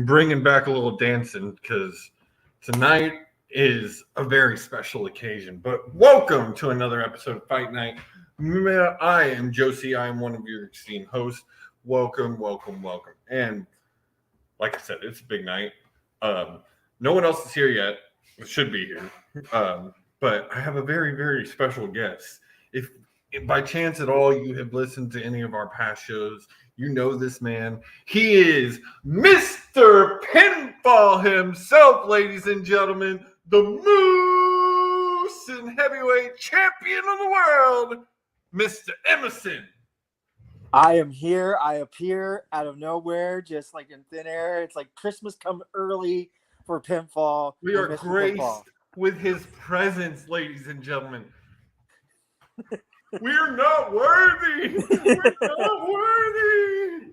bringing back a little dancing because tonight is a very special occasion. But welcome to another episode of Fight Night. I am Josie. I am one of your esteemed hosts. Welcome. And like I said, it's a big night. No one else is here yet. It should be here. But I have a very, very special guest. If by chance at all you have listened to any of our past shows, you know this man. He is Mr. Pinfall himself, ladies and gentlemen. The Moose and heavyweight champion of the world, Mr. Emerson. I am here. I appear out of nowhere, just like in thin air. It's like Christmas come early for Pinfall. We are graced with his presence, ladies and gentlemen. We're not worthy. We're not worthy.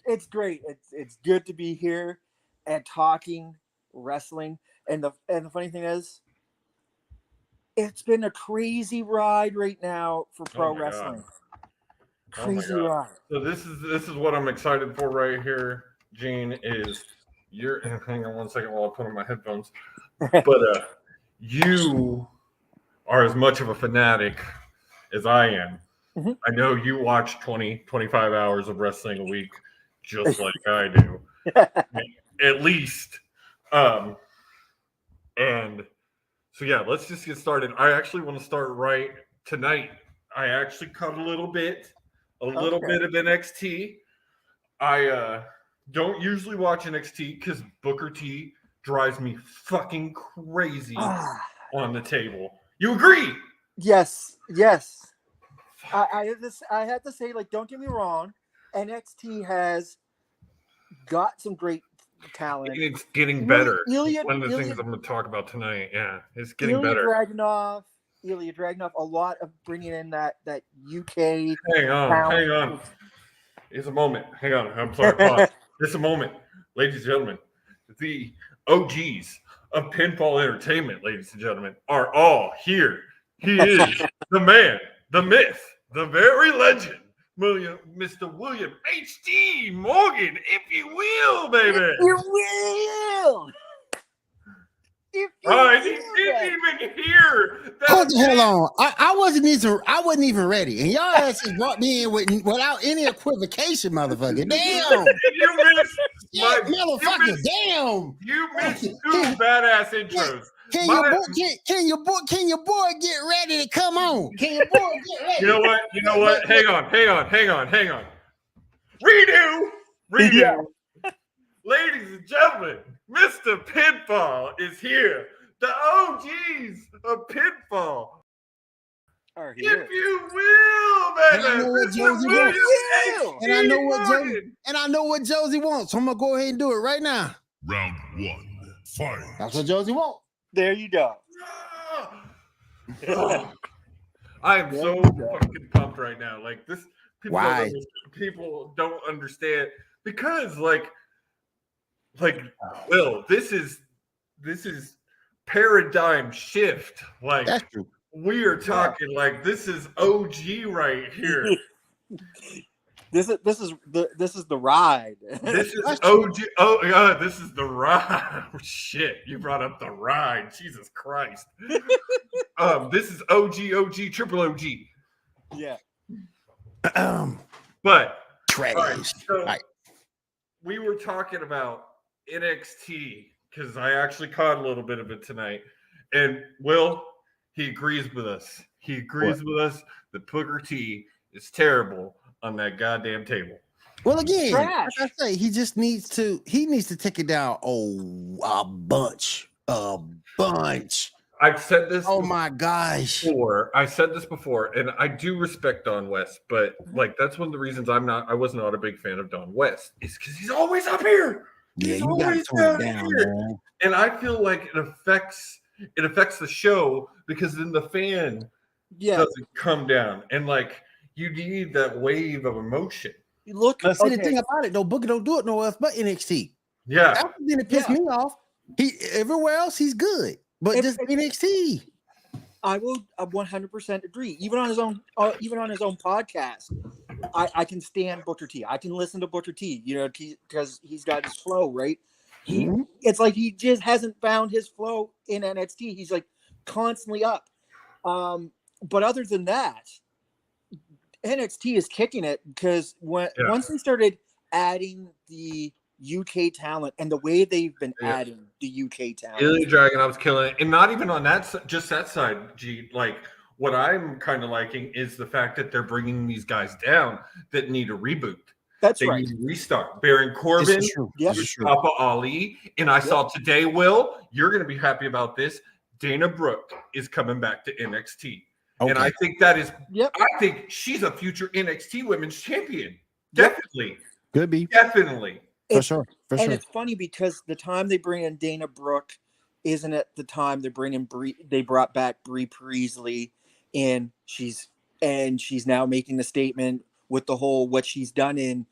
It's great. It's good to be here and talking wrestling. And the funny thing is, it's been a crazy ride right now for pro wrestling. Crazy ride. So this is what I'm excited for right here, Gene. Is hang on one second while I put on my headphones. But you are as much of a fanatic as I am. Mm-hmm. I know you watch 20-25 hours of wrestling a week, just like I do, at least. And so yeah, let's just get started. I actually want to start right tonight. I actually cut a little bit of NXT. I don't usually watch NXT because Booker T drives me fucking crazy on the table. You agree? Yes. I have to say, like, don't get me wrong, NXT has got some great talent. It's getting better. One of the things I'm going to talk about tonight. Yeah, it's getting better. Ilya Dragunov, a lot of bringing in that UK. Hang on. It's a moment. Hang on. I'm sorry. Pause. Just a moment. Ladies and gentlemen, the OGs of Pinfall Entertainment, ladies and gentlemen, are all here. He is the man, the myth, the very legend, Mr. William H.D. Morgan, if you will, baby. If you will. All right, he didn't even hear. Hold the hell on. I wasn't even ready. And y'all asses brought me in without any equivocation, motherfucker. Damn. You missed. Motherfucker, damn. You missed two badass intros. Can your boy get ready to come on? Can your boy get ready? You know what? Hang on. Redo. Yeah. Ladies and gentlemen, Mr. Pinfall is here. The OGs of Pinfall. Are here. If you will, baby. And I know what Josie wants. And I know what Josie wants. So I'm gonna go ahead and do it right now. Round 1, fight. That's what Josie wants. There you go. I am so fucking pumped right now. Like this, Why? People don't understand because Will, this is paradigm shift. Like that's true. We are talking like this is OG right here. This is the ride. This is OG. Oh yeah, this is the ride. Oh, shit, you brought up the ride. Jesus Christ. This is OG, triple OG. Yeah. But trash. Right, so we were talking about NXT because I actually caught a little bit of it tonight, and Will, he agrees with us. He agrees with us that Booker T is terrible on that goddamn table. Well, again, like I say, he needs to take it down. Oh, a bunch. I've said this. Oh my gosh. I said this before, and I do respect Don West, but like that's one of the reasons I was not a big fan of Don West is because he's always up here. Yeah, you got to tone it down, man. And I feel like it affects the show because then the fan doesn't come down, and like you need that wave of emotion. Look, see the thing about it though, Booker don't do it nowhere else but NXT. Yeah, that's the thing that pissed me off. He everywhere else he's good, but just NXT. I will 100% agree. Even on his own podcast, I can stand Booker T. I can listen to Booker T. You know, because he's got his flow, right? It's like he just hasn't found his flow in NXT. He's like constantly up. But other than that, NXT is kicking it because once they started adding the UK talent and the way they've been adding the UK talent, Ilya Dragunov's killing it, and not even on that, just that side. G, like what I'm kind of liking is the fact that they're bringing these guys down that need a reboot. They right. need a restart. Baron Corbin, Mustafa Ali, and I saw today, Will, you're going to be happy about this. Dana Brooke is coming back to NXT. Okay. And I think that is, I think she's a future NXT Women's Champion. Definitely. Could be. Definitely. For sure. It's funny because the time they bring in Dana Brooke isn't at the time they brought back Brie Priestley, and she's now making a statement with the whole what she's done in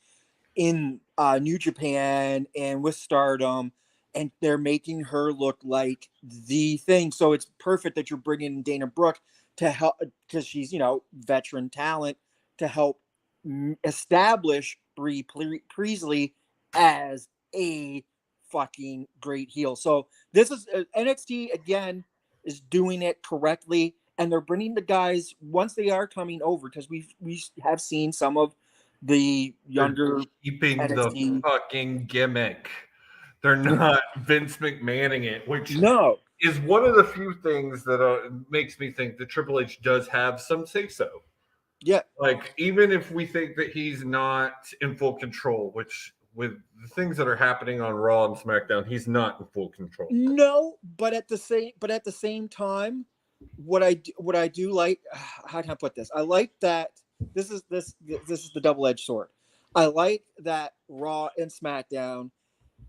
New Japan and with Stardom, and they're making her look like the thing. So it's perfect that you're bringing in Dana Brooke to help, because she's, veteran talent, to help establish Brie Priestley as a fucking great heel. So this is NXT again is doing it correctly, and they're bringing the guys once they are coming over, because we have seen some of the younger keeping NXT. the fucking gimmick. They're not Vince McMahoning it, which is one of the few things that makes me think that Triple H does have some say-so. Yeah. Like, even if we think that he's not in full control, which with the things that are happening on Raw and SmackDown, he's not in full control. No, but at the same time, what I do like, how can I put this? I like that this is the double-edged sword. I like that Raw and SmackDown,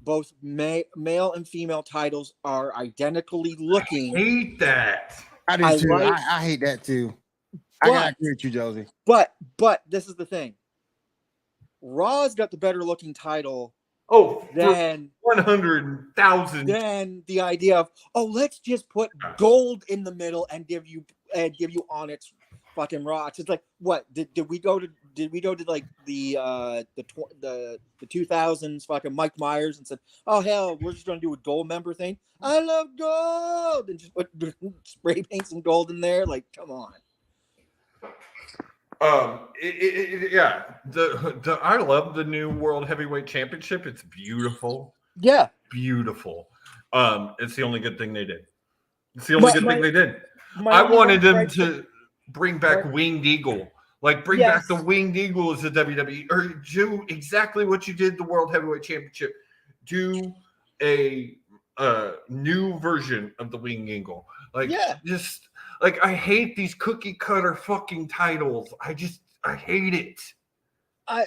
both male and female titles, are identically looking. I hate that. I do too. I hate that too. I gotta agree with you, Josie. But this is the thing. Raw's got the better looking title. Than 100,000. Than the idea of let's just put gold in the middle and give you Onyx fucking Raw. It's like, what did we go to like the 2000s fucking Mike Myers and said, oh hell, we're just gonna do a gold member thing. I love gold, and just put spray paint some gold in there. Like, come on. I love the new World Heavyweight Championship. It's beautiful. Yeah, beautiful. It's the only good thing they did. It's the only good thing they did. I wanted them to bring back Winged Eagle. Like, bring back the Winged Eagle as a WWE, or do exactly what you did the World Heavyweight Championship. Do a new version of the Winged Eagle. Like, just like, I hate these cookie cutter fucking titles. I hate it. I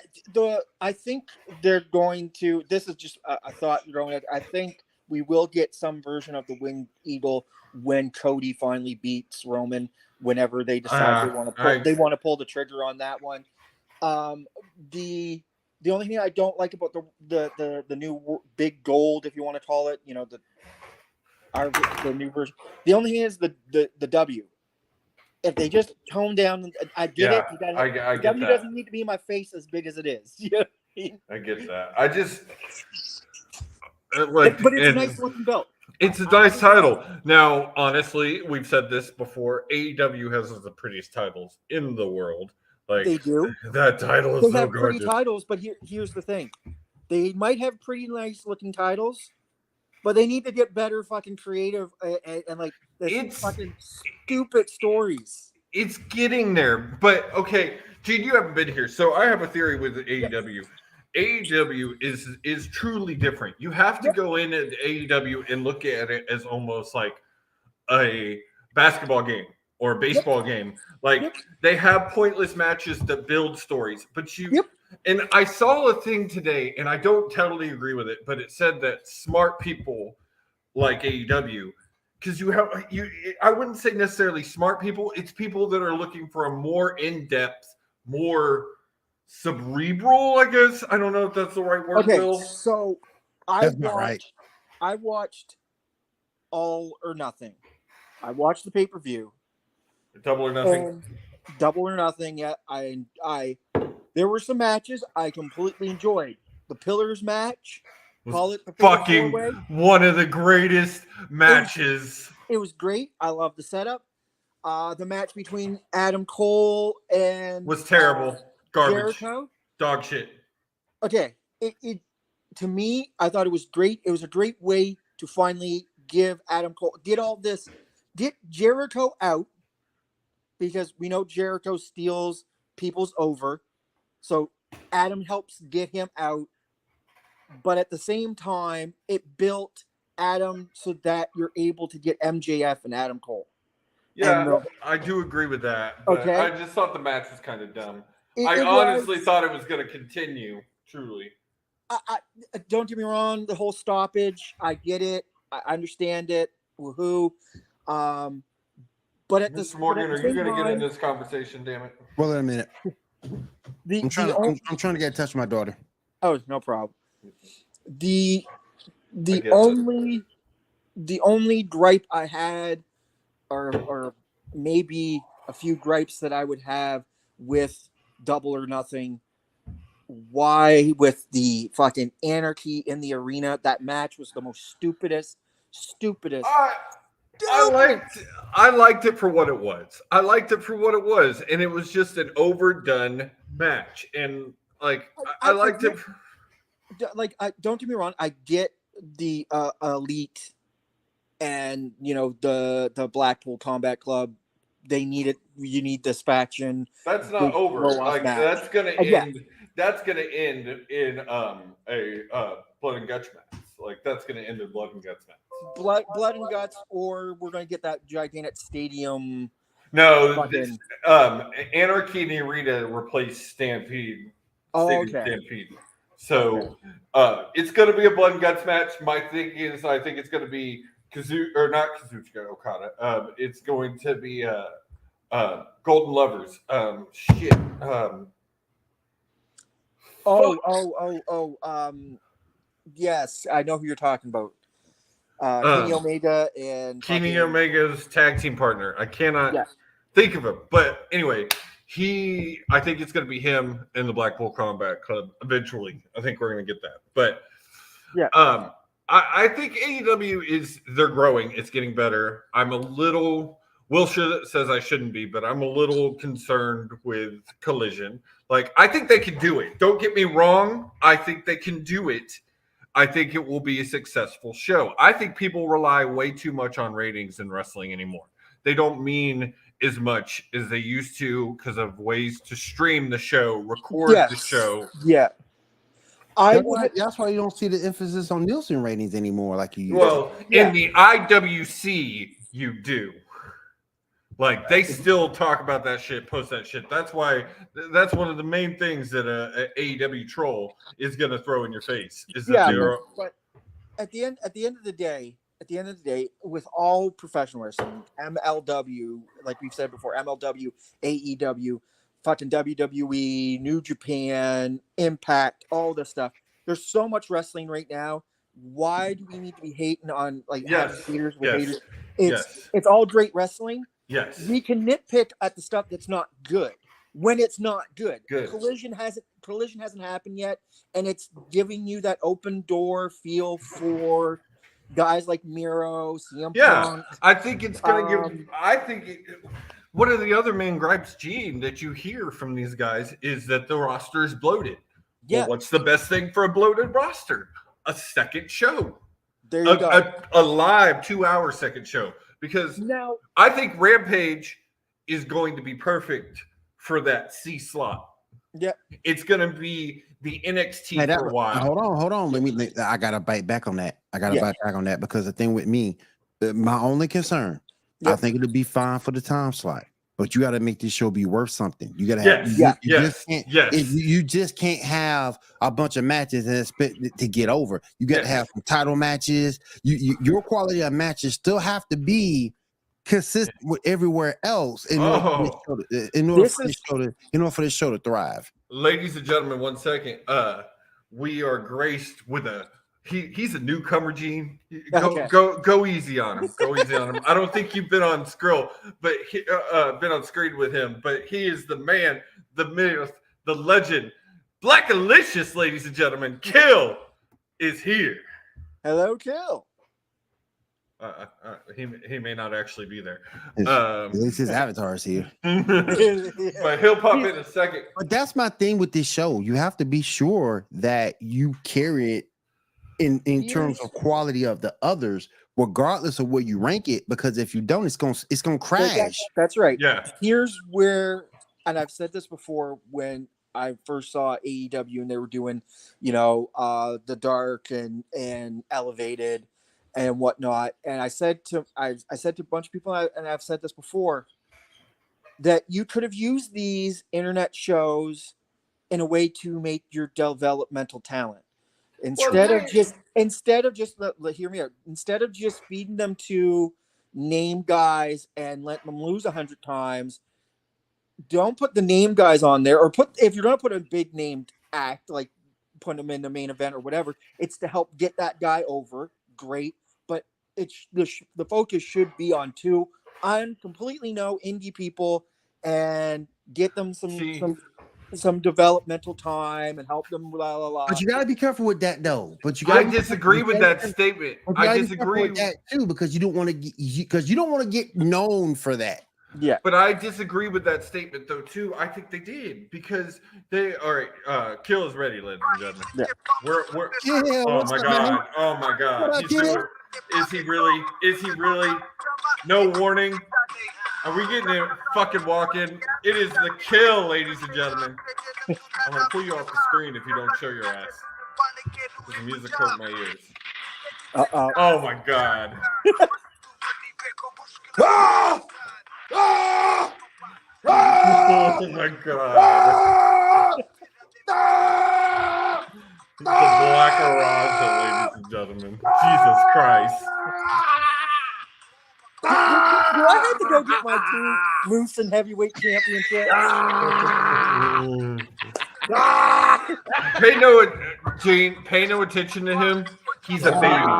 think they're going to. This is just a thought growing up. I think we will get some version of the Winged Eagle when Cody finally beats Roman. Whenever they decide they want to pull the trigger on that one. The only thing I don't like about the new big gold, if you want to call it, the new version. The only thing is the W. If they just tone down, I get it. I get W that. doesn't need to be in my face as big as it is. I get that. I just but it's a nice looking belt. It's a nice title. Now, honestly, we've said this before. AEW has the prettiest titles in the world. Like, they do. That title is they so have gorgeous. Pretty titles, but here's the thing: they might have pretty nice looking titles, but they need to get better fucking creative and like this fucking stupid stories. It's getting there, but okay, Gene, you haven't been here, so I have a theory with AEW. Yes. AEW is truly different. You have to go in at AEW and look at it as almost like a basketball game or a baseball game. Like, they have pointless matches that build stories. But and I saw a thing today, and I don't totally agree with it, but it said that smart people like AEW, because I wouldn't say necessarily smart people. It's people that are looking for a more in-depth, more cerebral, I guess. I don't know if that's the right word. Okay, Bill. So I watched All or Nothing. I watched the pay-per-view. Double or Nothing. Double or Nothing. Yeah, There were some matches I completely enjoyed. The Pillars match, Was call it the Fatal fucking Four-Way. one of the greatest matches. It was great. I love the setup. The match between Adam Cole and Was terrible. Garbage. Jericho. Dog shit. Okay, it to me, I thought it was great. It was a great way to finally give Adam Cole get Jericho out, because we know Jericho steals people's over. So Adam helps get him out. But at the same time, it built Adam so that you're able to get MJF and Adam Cole. Yeah, I do agree with that. But Okay. I just thought the match was kind of dumb. It I honestly was. thought it was going to continue, truly. I don't get me wrong, the whole stoppage, I get it. I understand it. Woohoo. But at this Mr. Morgan, are you going to get in this conversation, damn it? Well, in a minute. I'm trying to get in touch with my daughter. Oh, no problem. The get only gripe I had, or maybe a few gripes that I would have with Double or Nothing, why with the fucking anarchy in the arena, that match was the most stupidest. I liked it for what it was. And it was just an overdone match. And I liked it. Don't get me wrong, I get the Elite and the Blackpool Combat Club. They need it. You need this faction. That's not over. That's gonna end. That's gonna end in a blood and guts match. That's gonna end in blood and guts match. Blood and guts, or we're gonna get that gigantic stadium. No, Anarchy in the Arena replaced Stampede. Stampede. So it's going to be a blood and guts match. My thinking is, I think it's going to be not Kazuchika Okada. It's going to be Golden Lovers. Yes, I know who you're talking about. Kenny Omega and Kenny Omega's tag team partner. I cannot think of him, but anyway. I think it's going to be him in the Blackpool Combat Club eventually. I think we're going to get that. But I think AEW they're growing. It's getting better. I'm a little, Will says I shouldn't be, but I'm a little concerned with Collision. I think they can do it. Don't get me wrong. I think they can do it. I think it will be a successful show. I think people rely way too much on ratings in wrestling anymore. They don't mean as much as they used to because of ways to stream the show, record the show. Yeah. That's why you don't see the emphasis on Nielsen ratings anymore like you used to. In the IWC, you do. They still talk about that shit, post that shit. That's why that's one of the main things that a AEW troll is going to throw in your face. But at the end of the day, with all professional wrestling, MLW, like we've said before, MLW, AEW, fucking WWE, New Japan, Impact, all this stuff. There's so much wrestling right now. Why do we need to be hating on haters with haters? It's all great wrestling. Yes. We can nitpick at the stuff that's not good when it's not good. Collision hasn't happened yet, and it's giving you that open door feel for guys like Miro, CM Punk. I think it's going to give. One of the other main gripes, Gene, that you hear from these guys is that the roster is bloated. Yeah. Well, what's the best thing for a bloated roster? A second show. There you go. A live 2-hour second show. Because now I think Rampage is going to be perfect for that C slot. Yeah. It's going to be the NXT for a while. Hold on. I got to bite back on that. Because the thing with me, my only concern, I think it'll be fine for the time slot. But you got to make this show be worth something. You got to have, you just can't have a bunch of matches and expect it to get over. You got to have some title matches. Your quality of matches still have to be consistent with everywhere else in order for this show to thrive. Ladies and gentlemen, 1 second. We are graced with he's a newcomer, Gene. Go easy on him. I don't think you've been on Skrill, but been on screen with him. But he is the man, the myth, the legend, Blackalicious, ladies and gentlemen. Kill is here. Hello, Kill. He may not actually be there. At least his avatar is here. But he'll pop in a second. But that's my thing with this show. You have to be sure that you carry it in terms of quality of the others, regardless of where you rank it. Because if you don't, it's gonna crash. That's right. Yeah. Here's where, and I've said this before when I first saw AEW and they were doing, the dark and elevated and whatnot. And I said to a bunch of people, and I've said this before, that you could have used these internet shows in a way to make your developmental talent. Instead of just hear me out. Instead of just feeding them to name guys and letting them lose 100 times, don't put the name guys on there, or if you're gonna put a big named act, like put them in the main event or whatever, it's to help get that guy over. Great, but the focus should be on two completely indie people and get them some developmental time and help them. Blah, blah, blah. But you gotta be careful with that, though. I disagree with that statement. I disagree with that too, because you don't want to get known for that. Yeah, but I disagree with that statement though too. I think they did because they all right. Kill is ready, ladies and gentlemen. Yeah. We're Yeah, oh my god. Is he really? No warning. Are we getting a fucking walk-in? It is the Kill, ladies and gentlemen. I'm gonna pull you off the screen if you don't show your ass. The music hurt my ears. Oh my god. Oh my god. The Black Araza, ladies and gentlemen. Jesus Christ. Do I have to go get my two Moose and Heavyweight Championship? Pay no attention to him. He's a baby.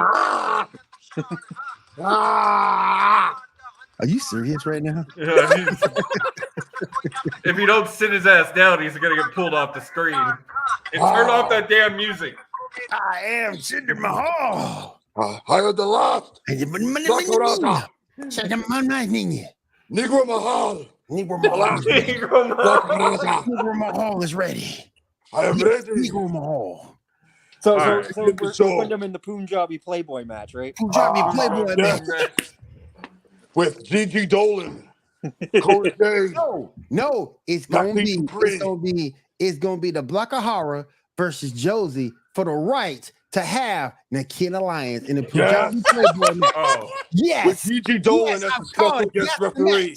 Are you serious right now? Yeah, if you don't sit his ass down, he's gonna get pulled off the screen. And turn off that damn music. I am Jinder Mahal. Higher the left. Negro Mahal. Negro Mahal is ready. I am ready. Negro Mahal. So we're putting them in the Punjabi Playboy match, right? Punjabi Playboy match. With Gigi Dolan. Corey Day. No, it's gonna be the Blackahara versus Josie for the right to have Nikita Lyons in the Punjabi Playboy match. Oh. Yes. With Gigi Dolan as the special guest referee.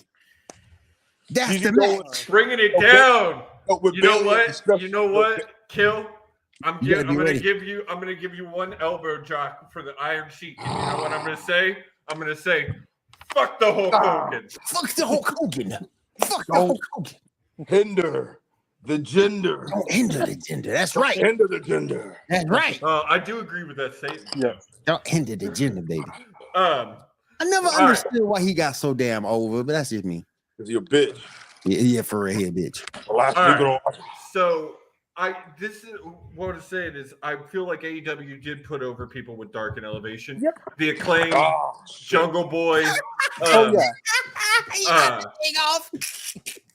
That's Gigi the Dolan. match. Bringing it down. You know what? You You know what? Kill. I'm You gotta gonna be ready. give you one elbow drop for the Iron Sheik. And you know what I'm gonna say? I'm gonna say, fuck the Hulk Hogan. Fuck the Hulk Hogan. Fuck the Hulk Hogan. Hinder the gender. Don't hinder the gender. That's right. Hinder the gender. That's right. I do agree with that statement. Yeah. Don't hinder the gender, baby. I I never understood why he got so damn over, but that's just me. Because you're a bitch. Yeah, for real, here, bitch. The last All week right. of So this is what I'm saying is I feel like AEW did put over people with Dark and Elevation. Yep. The Acclaim, shit. Jungle Boy, Oh yeah.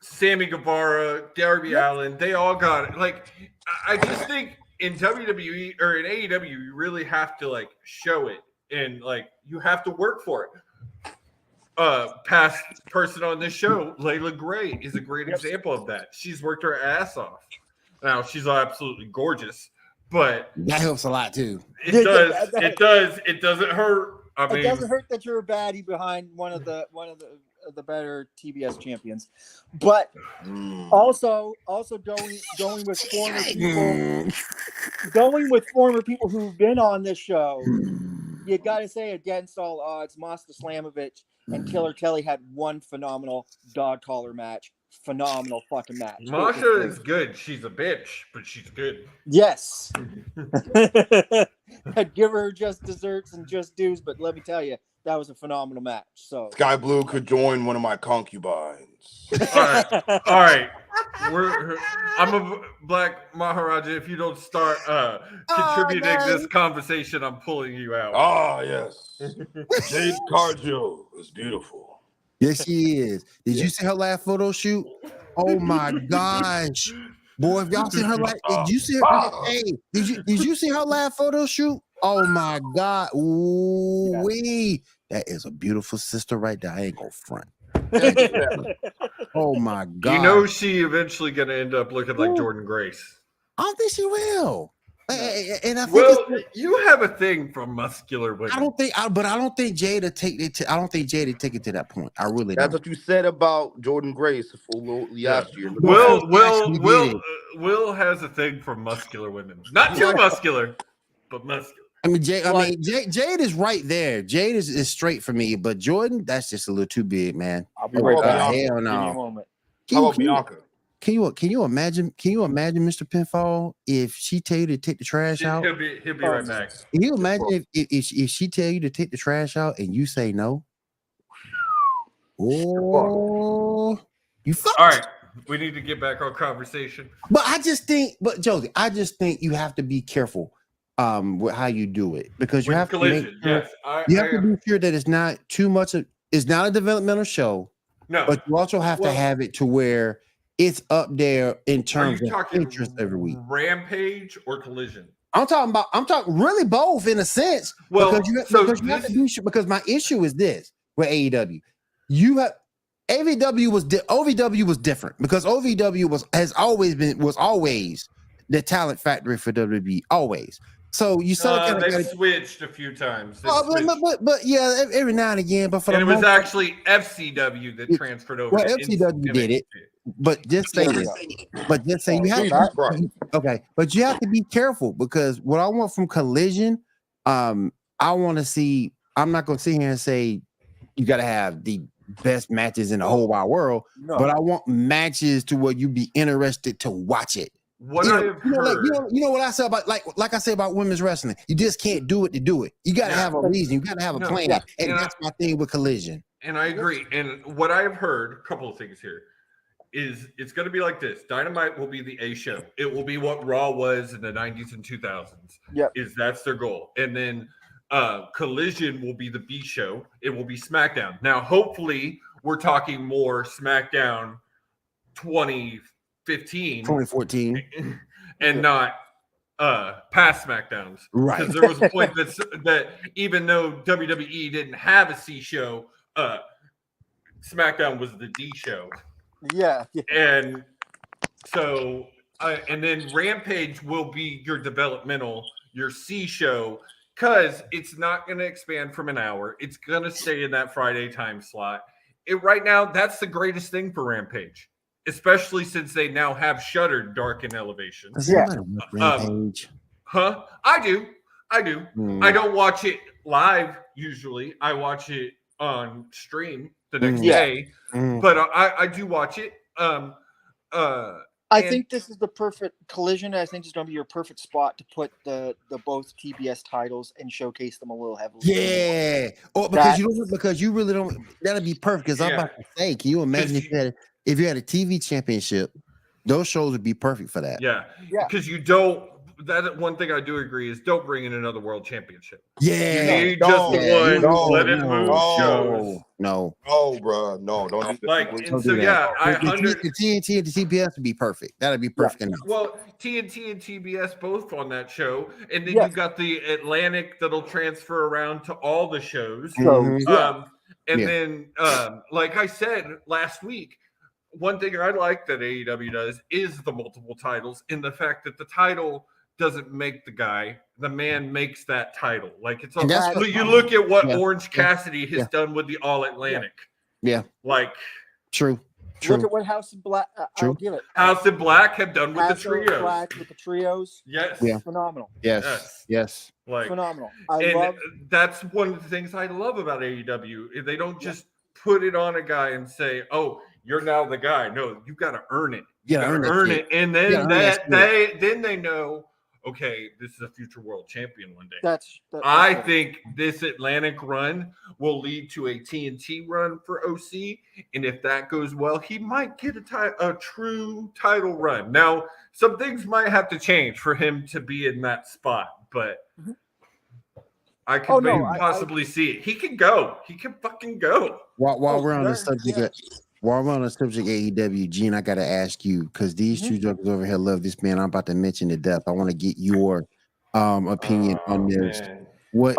Sammy Guevara, Darby Allin, they all got it. Like, I just think in WWE or in AEW, you really have to like show it and like you have to work for it. Past person on this show, Layla Gray, is a great example of that. She's worked her ass off. Now she's absolutely gorgeous, but That helps a lot too. it does. It doesn't hurt. I mean, It doesn't hurt that you're a baddie behind one of the better TBS champions, but also going with former people who've been on this show. You got to say, against all odds, Master Slamovich and Killer Kelly had one phenomenal dog collar match. Phenomenal fucking match. Masha is good. She's a bitch, but she's good. Yes. I'd give her just desserts and just dues, but let me tell you, that was a phenomenal match. So Sky Blue could join one of my concubines. All right. I'm a Black Maharaja. If you don't start contributing this conversation, I'm pulling you out. Ah, yes. Jade Cargill is beautiful. Yes, she is. Did you see her last photo shoot? Oh my gosh, boy! If y'all see her last, did you see her? Hey, did you see her last photo shoot? Oh my God, ooh wee! That is a beautiful sister right there. I ain't gonna front. Oh my God! You know she eventually gonna end up looking like Jordan Grace. I don't think she will. And I think well, you have a thing for muscular women. I don't think Jada take it. I don't think Jada take it to that point. I really That's don't. what you said about Jordan Grace last year. Will has a thing for muscular women. Not too muscular, but muscular. I mean, Jade is right there. Jade is straight for me, but Jordan, that's just a little too big, man. I'll be right back. Hell Give me a no. moment. How about Bianca? Can you imagine Mr. Pinfall if she tell you to take the trash out? He'll be right back. Can you imagine if she tell you to take the trash out and you say no? Oh, you fucked. All right, we need to get back on conversation. But Josie, I just think you have to be careful with how you do it because you With have Collision, to you have to be sure that it's not too much. It's not a developmental show. No, but you also have to have it to where it's up there in terms of interest every week. Rampage or Collision? I'm talking really both in a sense. Well, because my issue is this with AEW. You have OVW was different because OVW was always the talent factory for WWE, always. So you saw they switched a few times. But yeah, every now and again. But it was actually FCW that transferred over. Well, FCW did it. But just say this. But just say you have to, okay. But you have to be careful because what I want from Collision, I want to see. I'm not going to sit here and say you got to have the best matches in the whole wide world. No. But I want matches to where you be interested to watch it. What I have heard, you know what I say about like I say about women's wrestling. You just can't do it to do it. You got to have a reason. You got to have a plan. Yeah. And that's my thing with Collision. And I agree. And what I have heard, a couple of things here, is it's going to be like this. Dynamite will be the A show. It will be what Raw was in the 90s and 2000s. Yep. That's their goal. And then Collision will be the B show. It will be SmackDown. Now, hopefully, we're talking more SmackDown 2014 and not past SmackDowns, right? Because there was a point that even though WWE didn't have a C show, SmackDown was the D show. Yeah. And so and then Rampage will be your developmental, your C show, because it's not going to expand from an hour. It's going to stay in that Friday time slot. Right now, that's the greatest thing for Rampage. Especially since they now have shuttered Dark and Elevation. Rampage. I do. I don't watch it live usually. I watch it on stream the next day. But I do watch it. I think this is the perfect Collision. I think it's going to be your perfect spot to put the both TBS titles and showcase them a little heavily. Yeah. Or because you really don't. That'll be perfect. Because I'm about to say, can you imagine if you had a TV championship, those shows would be perfect for that. Yeah. Because you don't. That one thing I do agree is don't bring in another world championship. Yeah. You need just one. Let it move shows. No. Oh, bro. No. Don't need and so yeah, the TNT and the TBS would be perfect. That'd be perfect enough. Well, TNT and TBS both on that show, and then you got the Atlantic that'll transfer around to all the shows. Then, like I said last week, one thing I like that AEW does is the multiple titles, in the fact that the title doesn't make the guy, the man makes that title. Like it's all, but you look at what Orange Cassidy has done with the All Atlantic. Like true. Look at what House of Black. I'll give it. House of Black have done with the trios. Black with the trios. Yes. Phenomenal. Yes. Like phenomenal. That's one of the things I love about AEW. They don't just put it on a guy and say, "Oh, you're now the guy." No, you got to earn it. You got to earn it, and then they know, okay, this is a future world champion one day. That's I right. think this Atlantic run will lead to a TNT run for OC, and if that goes well, he might get a true title run. Now, some things might have to change for him to be in that spot, but I could maybe possibly see it. He can go. He can fucking go. While we're on the subject of AEW, Gene, I gotta ask you, because these two jokers over here love this man. I'm about to mention to death. I want to get your opinion on this. Man. What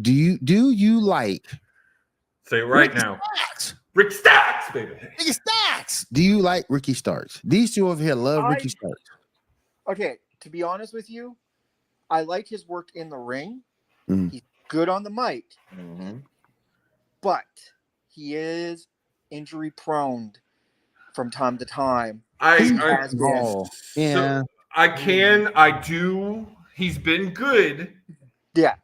do you like? Say it right now. Rick Starks, baby. Ricky Starks. Do you like Ricky Starks? These two over here love Ricky Starks. Okay, to be honest with you, I like his work in the ring. Mm. He's good on the mic, but he is injury prone from time to time. Yeah. I do. He's been good. Yeah.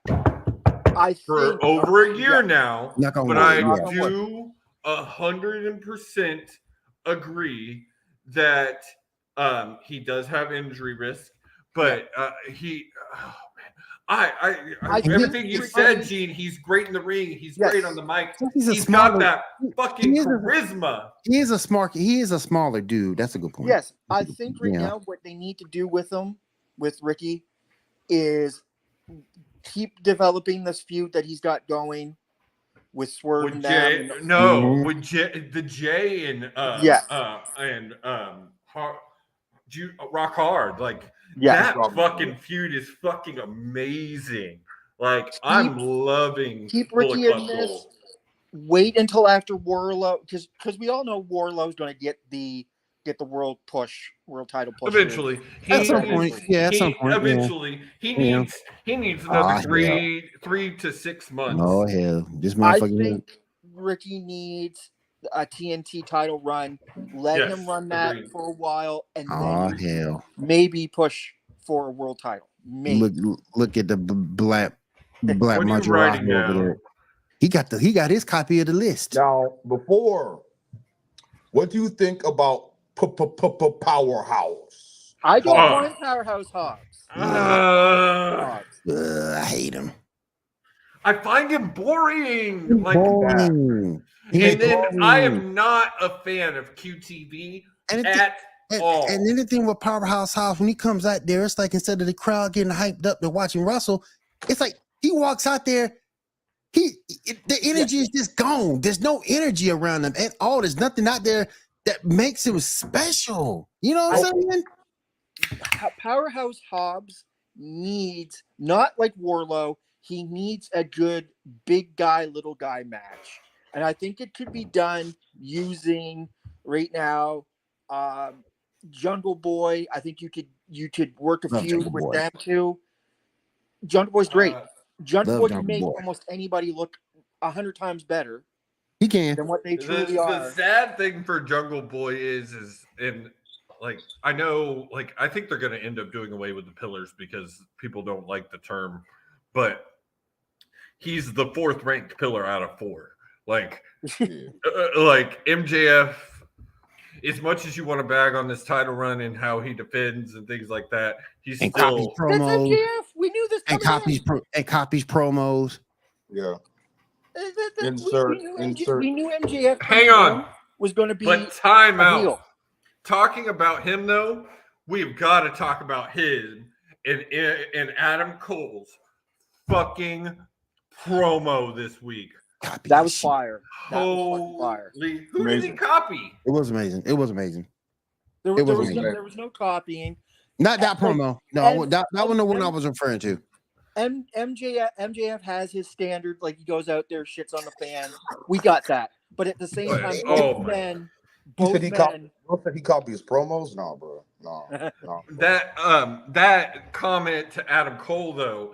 For over a year now, but I do 100% agree that he does have injury risk, but everything you said, Gene, he's great in the ring. He's great on the mic. He's got that fucking charisma. He is a smaller dude. That's a good point. Yes, I think now what they need to do with Ricky, is keep developing this feud that he's got going with Swerve and them. With Jay and Rock Hard. Like that fucking feud is fucking amazing. Like I'm loving. Keep Ricky in this. Wait until after Warlow, because we all know Warlow's going to get the world title push eventually. At some point. Eventually, he needs another 3 to 6 months. Oh hell, this motherfucker. I think Ricky needs a TNT title run. Let him run that for a while, and then maybe push for a world title. Maybe. Look at the black Maserati over there. He got his copy of the list. Now, what do you think about Powerhouse? I don't want Powerhouse Hobbs. I hate him. I find him boring. And then I am not a fan of QTV at all. And anything with Powerhouse Hobbs, when he comes out there, it's like instead of the crowd getting hyped up to watching Russell, it's like he walks out there. The energy is just gone. There's no energy around him at all. There's nothing out there that makes him special. You know what I'm saying? Powerhouse Hobbs needs, not like Warlow, he needs a good big guy, little guy match. And I think it could be done using right now Jungle Boy. I think you could work a feud with them too. Jungle Boy's great. Jungle Boy can make almost anybody look 100 times better. He can than what they truly are. The sad thing for Jungle Boy is I know, I think they're going to end up doing away with the pillars because people don't like the term, but he's the 4th ranked pillar out of 4. MJF, as much as you want to bag on this title run and how he defends and things like that, he's still promos. That's MJF. We knew this. And copies promos. Yeah. Insert. We knew MJF. Hang on. Was going to be. But time out. Talking about him though, we've got to talk about him and Adam Cole's fucking promo this week. That was fire. Holy, who did he copy? It was amazing. There was no copying. Not that promo. No, that wasn't the one I was referring to. MJF has his standard, he goes out there, shits on the fan. We got that. But at the same time, both men. He copies promos? No, bro. No. That comment to Adam Cole though.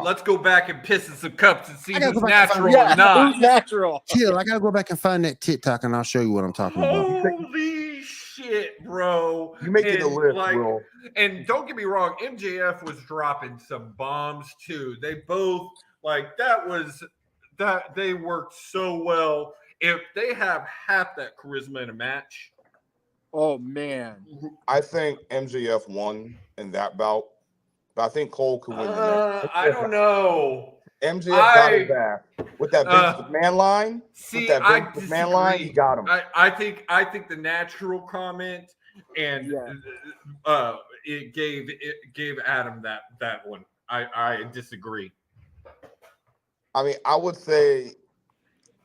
Let's go back and piss in some cups and see who's natural or not. Who's natural? Chill. I gotta go back and find that TikTok and I'll show you what I'm talking about. Holy shit, bro! You making a list, bro. And don't get me wrong, MJF was dropping some bombs too. They both they worked so well. If they have half that charisma in a match. Oh man. I think MJF won in that bout, but I think Cole could win the next. I don't know. MJF got him back with that Vince McMahon line. See, with that I Vince disagree. McMahon line, he got him. I think the natural comment and it gave Adam that one. I disagree. I mean, I would say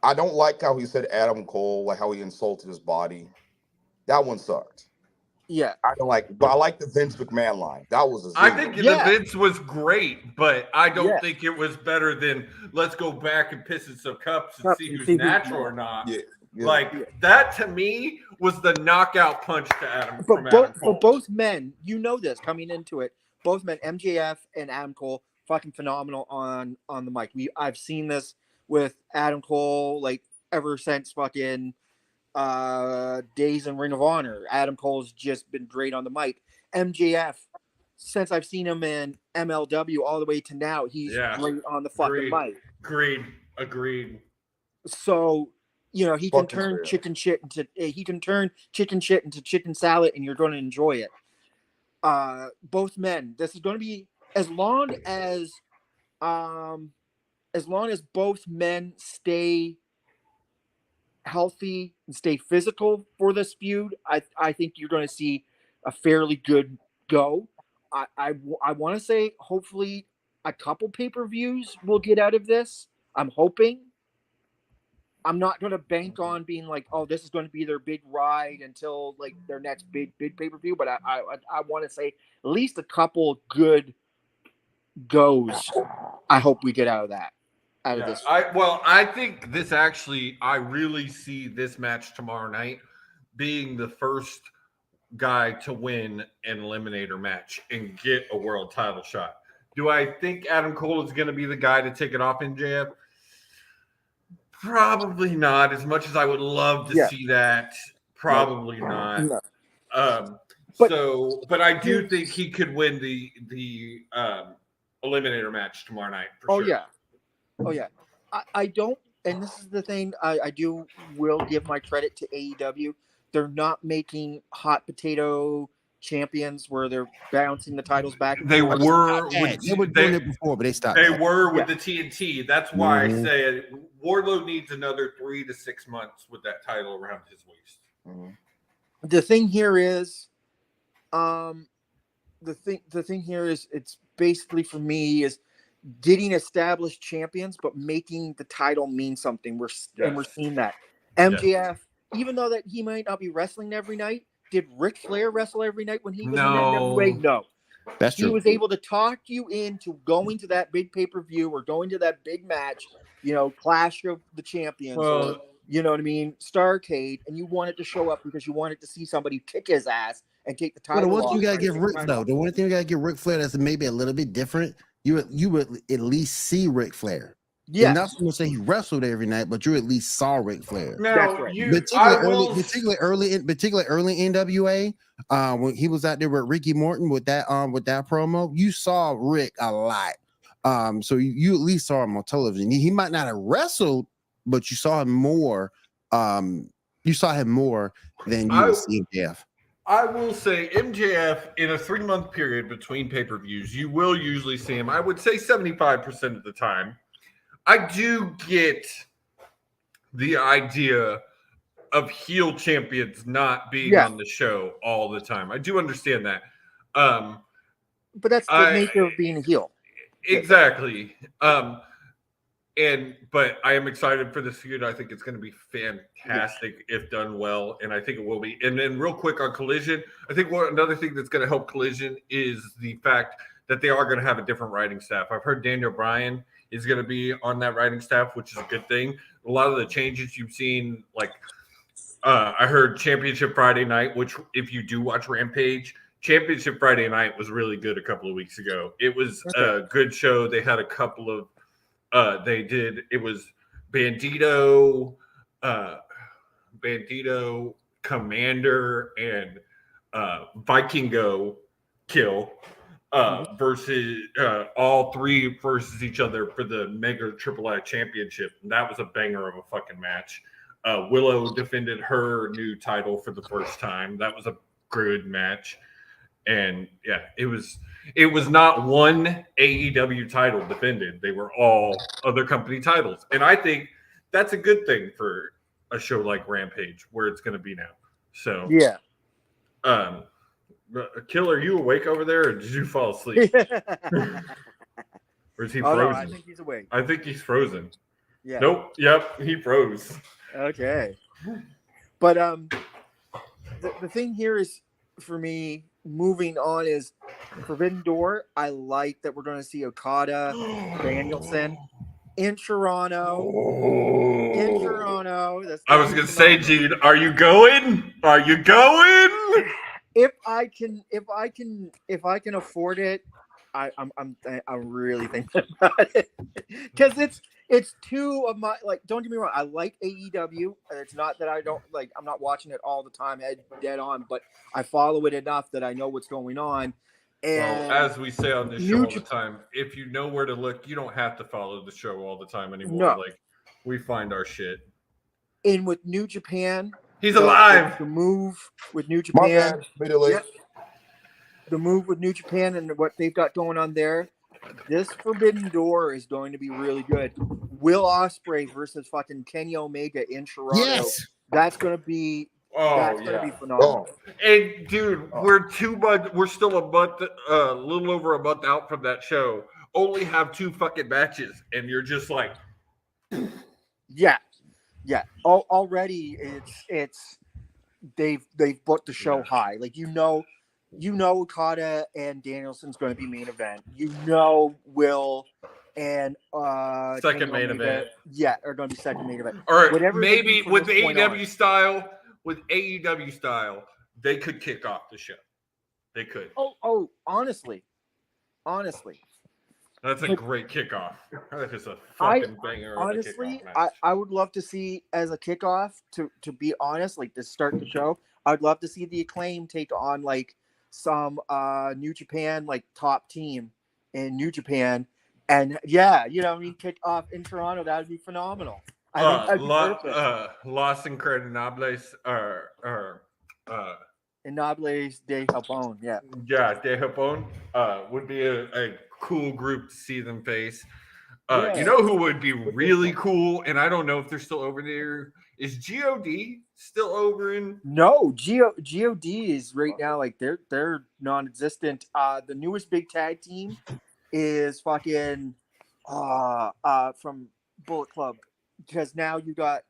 I don't like how he said Adam Cole, like how he insulted his body. That one sucked. Yeah, I don't like it, but I like the Vince McMahon line. That was a zinger. I think the Vince was great, but I don't think it was better than let's go back and piss in some cups and see who's natural or not. That to me was the knockout punch to Adam. But both men, you know this coming into it. Both men, MJF and Adam Cole, fucking phenomenal on the mic. I've seen this with Adam Cole like ever since fucking days in Ring of Honor. Adam Cole's just been great on the mic. MJF, since I've seen him in MLW all the way to now, he's great on the fucking mic. Agreed. So, you know, he can turn chicken shit into chicken salad, and you're going to enjoy it. Both men. This is going to be as long as both men stay healthy and stay physical for this feud, I think you're going to see a fairly good go. I want to say hopefully a couple pay-per-views will get out of this. I'm hoping. I'm not going to bank on being like, oh, this is going to be their big ride until like their next big pay-per-view, but I want to say at least a couple good goes. I hope we get out of that. Of this. I think this actually, I really see this match tomorrow night being the first guy to win an eliminator match and get a world title shot. Do I think Adam Cole is going to be the guy to take it off MJF? Probably not. As much as I would love to see that, probably not. No. But I do think he could win the eliminator match tomorrow night. For sure. Oh yeah, I don't, and this is the thing. I will give my credit to AEW. They're not making hot potato champions where they're bouncing the titles back. They were doing it before, but they stopped. They were with the TNT. That's why I say Wardlow needs another 3 to 6 months with that title around his waist. Mm-hmm. The thing here is, it's basically for me is getting established champions, but making the title mean something. We're seeing that. MJF, even though that he might not be wrestling every night, did Ric Flair wrestle every night when he was in NWA? No. That's true. He was able to talk you into going to that big pay-per-view or going to that big match, Clash of the Champions, or, you know what I mean, Starrcade, and you wanted to show up because you wanted to see somebody kick his ass and take the title. The one thing you gotta give Ric Flair that's maybe a little bit different. You would at least see Ric Flair. Yeah, not going to say he wrestled every night, but you at least saw Ric Flair. No, particularly early NWA, when he was out there with Ricky Morton with that promo, you saw Rick a lot. So you at least saw him on television. He might not have wrestled, but you saw him more. You saw him more than you would see MJF. I will say MJF in a 3-month period between pay-per-views, you will usually see him. I would say 75% of the time. I do get the idea of heel champions not being on the show all the time. I do understand that. But that's the nature of being a heel. Exactly. But I am excited for this feud. I think it's going to be fantastic if done well, and I think it will be. And then real quick on Collision, I think another thing that's going to help Collision is the fact that they are going to have a different writing staff. I've heard Daniel Bryan is going to be on that writing staff, which is a good thing. A lot of the changes you've seen, like I heard Championship Friday Night, which if you do watch Rampage, Championship Friday Night was really good a couple of weeks ago. It was a good show. They had a couple of it was Bandito, Commander, and Vikingo Kill versus all three versus each other for the Mega Triple I Championship. And that was a banger of a fucking match. Willow defended her new title for the first time. That was a good match. And yeah, it was not one AEW title defended. They were all other company titles. And I think that's a good thing for a show like Rampage, where it's going to be now. So Yeah. Kill, are you awake over there, or did you fall asleep? Or is he frozen? No, I think he's awake. I think he's frozen. Yeah. Nope. Yep, he froze. Okay. But the thing here is, for me, moving on, is Forbidden Door. I like that we're going to see Okada, Danielson in Toronto. In Toronto. I was going to say, Gene, are you going? Are you going? If I can afford it, I'm really thinking about it, because it's two of my, like, don't get me wrong, I like AEW. It's not that I don't like, I'm not watching it all the time dead on, but I follow it enough that I know what's going on. And well, as we say on this show all the time, if you know where to look, you don't have to follow the show all the time anymore. No. Like, we find our shit. And with New Japan, he's alive. The move with New My Japan, bad. Yep. the move with New Japan and what they've got going on there, this Forbidden Door is going to be really good. Will Ospreay versus fucking Kenny Omega in Toronto. Yes. That's going to be be phenomenal. And dude, we're still a little over a month out from that show. Only have 2 fucking matches, and you're just like, yeah. Already, it's they've booked the show high. Like, you know, Okada and Danielson's going to be main event. You know, Will and second main event. Yeah, are going to be second main event. All right, whatever maybe with the AEW style. With AEW style, they could kick off the show. They could. Oh, honestly. That's a great kickoff. That is a fucking banger. Honestly, I would love to see, as a kickoff, to be honest, like, to start the show, I'd love to see the Acclaim take on, like, some New Japan, like, top team in New Japan. And yeah, you know what I mean, kick off in Toronto. That would be phenomenal. I think that'd be perfect. Los Increíbles Innobles de Japón, yeah. Yeah, de Japón would be a cool group to see them face. Yeah. You know who would be really cool, and I don't know if they're still over there, is GOD still over in? No, GOD is right now, like, they're non-existent. The newest big tag team is fucking from Bullet Club, because now you got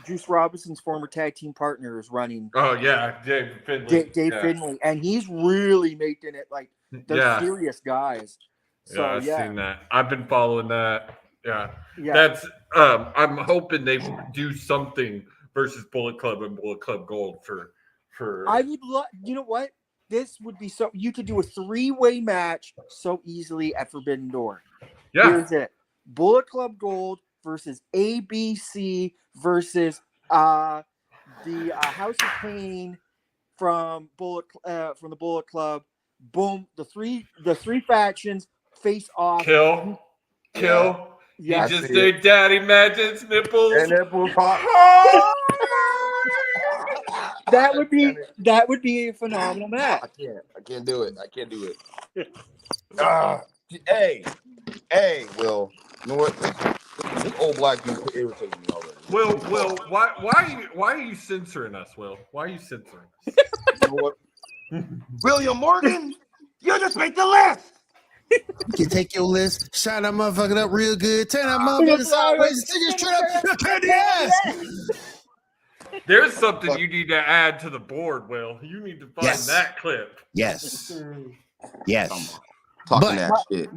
Juice Robinson's former tag team partner is running. Oh yeah, Dave Finlay. Finlay, and he's really making it, like, they're serious guys. So I've seen that. I've been following that. Yeah. That's I'm hoping they do something versus Bullet Club and Bullet Club Gold for. I would love. You know what? This would be so. You could do a 3-way match so easily at Forbidden Door. Yeah. Here's it: Bullet Club Gold versus ABC versus the House of Pain from the Bullet Club. Boom! The three factions face off. Kill. Yeah. He just did Daddy Magic's nipples. And nipples pop. That would be a phenomenal match. I can't do it. Hey, Will. You know what? This old black dude irritating me already. Will, why are you censoring us, Will? Why are you censoring us? You know what? William Morgan, you just make the list. You can take your list, shine that motherfucker up real good, turn that motherfucker sideways, and stick it straight up, turn the ass. There's something you need to add to the board, Will. You need to find that clip. Yes. Talking that shit.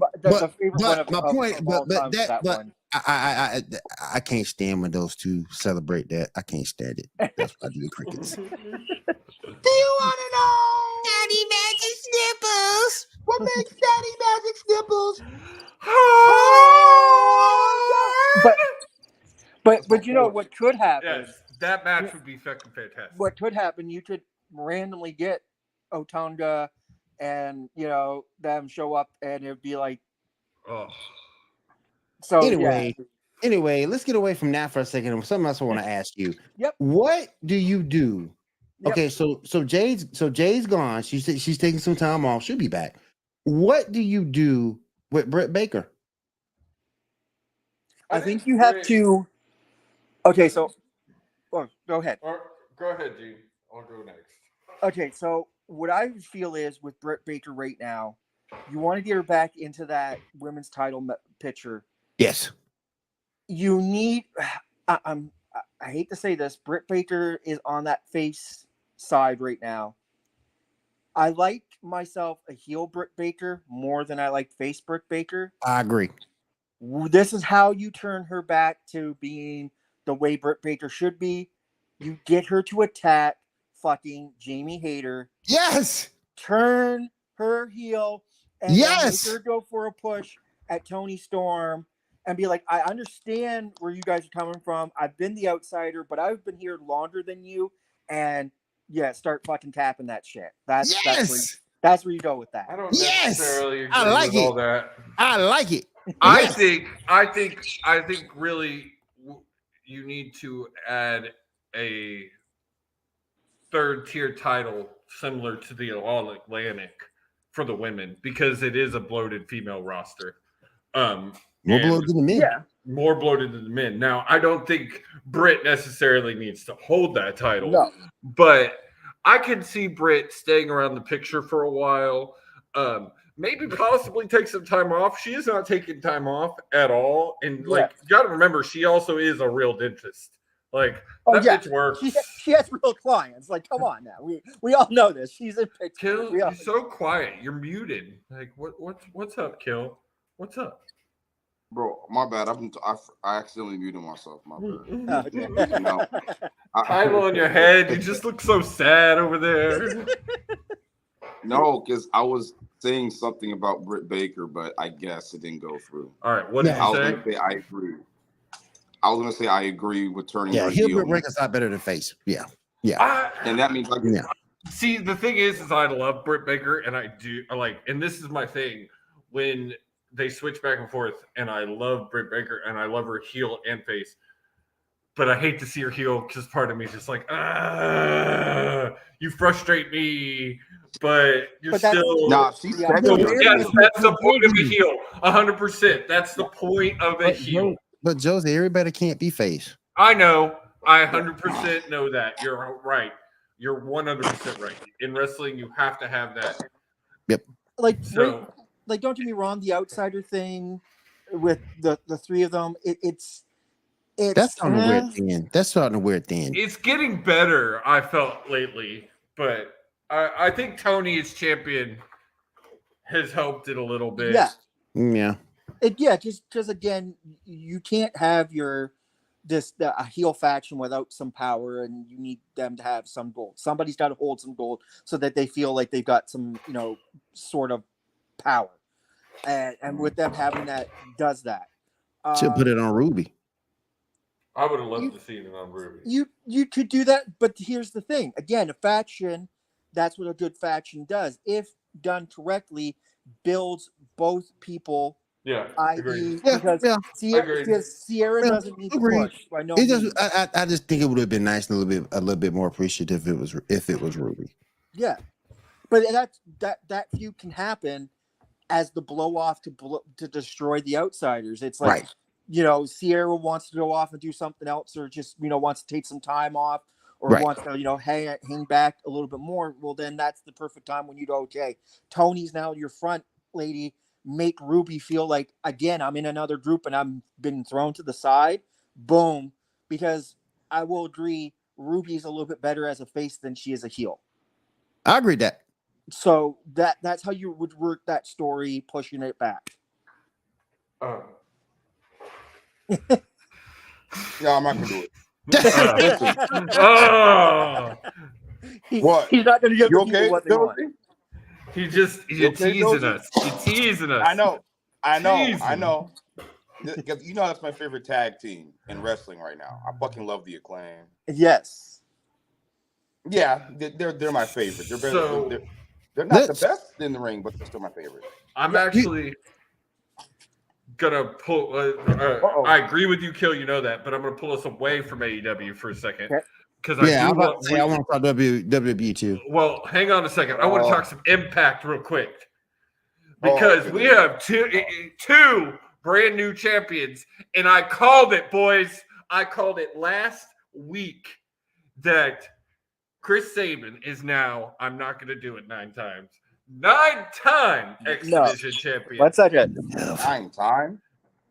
I can't stand when those two celebrate that. I can't stand it. That's why I do the crickets. Do you want to know Daddy Magic Snipples? What makes Daddy Magic Snipples? But you know what could happen? Yes, that match would be fucking fantastic. What could happen? You could randomly get Otunga and, you know, them show up, and it'd be like, So anyway, let's get away from that for a second. Something else I want to ask you. Yep. What do you do Yep. Okay, so Jay's gone. She's taking some time off. She'll be back. What do you do with Britt Baker? I think you have to. Okay, so go ahead. Or go ahead, Gene. I'll go next. Okay, so what I feel is with Britt Baker right now, you want to get her back into that women's title picture. Yes. You need. I hate to say this, Britt Baker is on that face side right now. I like myself a heel Britt Baker more than I like face Britt Baker. I agree. This is how you turn her back to being the way Britt Baker should be. You get her to attack fucking Jamie Hayter. Yes. Turn her heel and Yes. make her go for a push at Toni Storm and be like, I understand where you guys are coming from. I've been the outsider, but I've been here longer than you. And yeah, start fucking tapping that shit. That's where you go with that. I don't Yes. necessarily agree I like with all it. that. I like it. I Yes. think really you need to add a third tier title similar to the All Atlantic for the women because it is a bloated female roster. More bloated than the men. Yeah. More bloated than the men. Now, I don't think Britt necessarily needs to hold that title, No. but I can see Britt staying around the picture for a while. Maybe possibly take some time off. She is not taking time off at all. And you got to remember, she also is a real dentist. Like, that bitch works. She has real clients. Like, come on now. We all know this. She's in picture. Kill, you're so quiet. You're muted. Like, what's up, Kill? What's up? Bro, my bad. I accidentally muted myself. My bad. Okay. No, Title on your head. You just look so sad over there. No, because I was saying something about Britt Baker, but I guess it didn't go through. All right, what did I was you gonna say I agree. I was gonna say I agree with turning her heel heel. Britt Baker's not better than face. Yeah. And that means See, the thing is I love Britt Baker, and I do and this is my thing when they switch back and forth, and I love Britt Baker, and I love her heel and face, but I hate to see her heel because part of me is just like, you frustrate me, but you're still. Nah, she's yes, that's the point of a heel. 100%. That's the point of a heel. But Josie, everybody can't be face. I know. I 100% know that. You're right. You're 100% right. In wrestling, you have to have that. Yep. Like, don't get me wrong. The outsider thing with the three of them, it's that's starting to wear thin. That's starting to wear thin. It's getting better. I felt lately, but I think Tony as champion has helped it a little bit. Yeah. Just again, you can't have a heel faction without some power, and you need them to have some gold. Somebody's got to hold some gold so that they feel like they've got some, sort of power. And with them having that, does that. Should put it on Ruby. I would have loved to see it on Ruby. You could do that, but here's the thing. Again, a faction, that's what a good faction does. If done correctly, builds both people. Yeah, i.e. Because Sierra doesn't need to push. I just think it would have been nice and a little bit more appreciative if it was Ruby. Yeah, but that feud can happen as the blow off to destroy the outsiders. It's like, Sierra wants to go off and do something else, or just wants to take some time off, or wants to hang back a little bit more. Well, then that's the perfect time when you go, okay, Tony's now your front lady. Make Ruby feel like, again, I'm in another group and I'm been thrown to the side. Boom. Because I will agree, Ruby's a little bit better as a face than she is a heel. I agree with that. So that's how you would work that story, pushing it back. No, I'm not gonna do it. What? He's not gonna give you people okay, what they want. He's teasing us. He's teasing us. I know. Because that's my favorite tag team in wrestling right now. I fucking love the Acclaim. Yes. Yeah, they're my favorite. They're better. They're not the best in the ring, but they're still my favorite. I'm actually gonna pull. I agree with you, Kill. You know that, but I'm gonna pull us away from AEW for a second. Okay. because I want to talk WWE too. Well, hang on a second. I want to talk some Impact real quick because okay. we have two brand new champions, and I called it, boys. I called it last week that Chris Sabin is now. I'm not going to do it 9 times. 9-time X Division champion. 1 second. 9 times.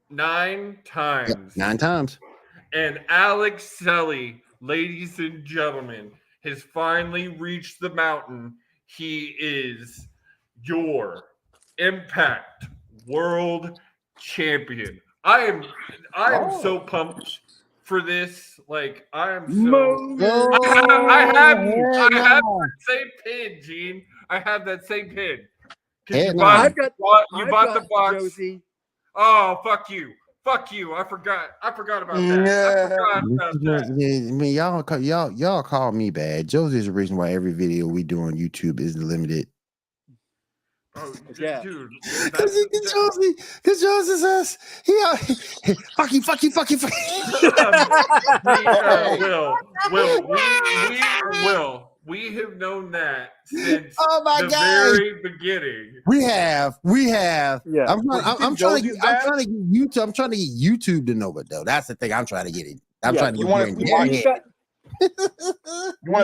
9 times. Yep, 9 times. And Alex Selly, ladies and gentlemen, has finally reached the mountain. He is your Impact World Champion. I am so pumped for this. Like, I am so. I have that same pin, Gene. I have that same pin. You bought the box. Josie. Oh, fuck you. Fuck you. I forgot about that. I mean, y'all call me bad. Josie's the reason why every video we do on YouTube is limited. Oh, yeah. Dude. Because Josie says, fuck you. We have known that since the very beginning. We have. Yeah. I'm trying to get YouTube to know it though. That's the thing I'm trying to get it. You want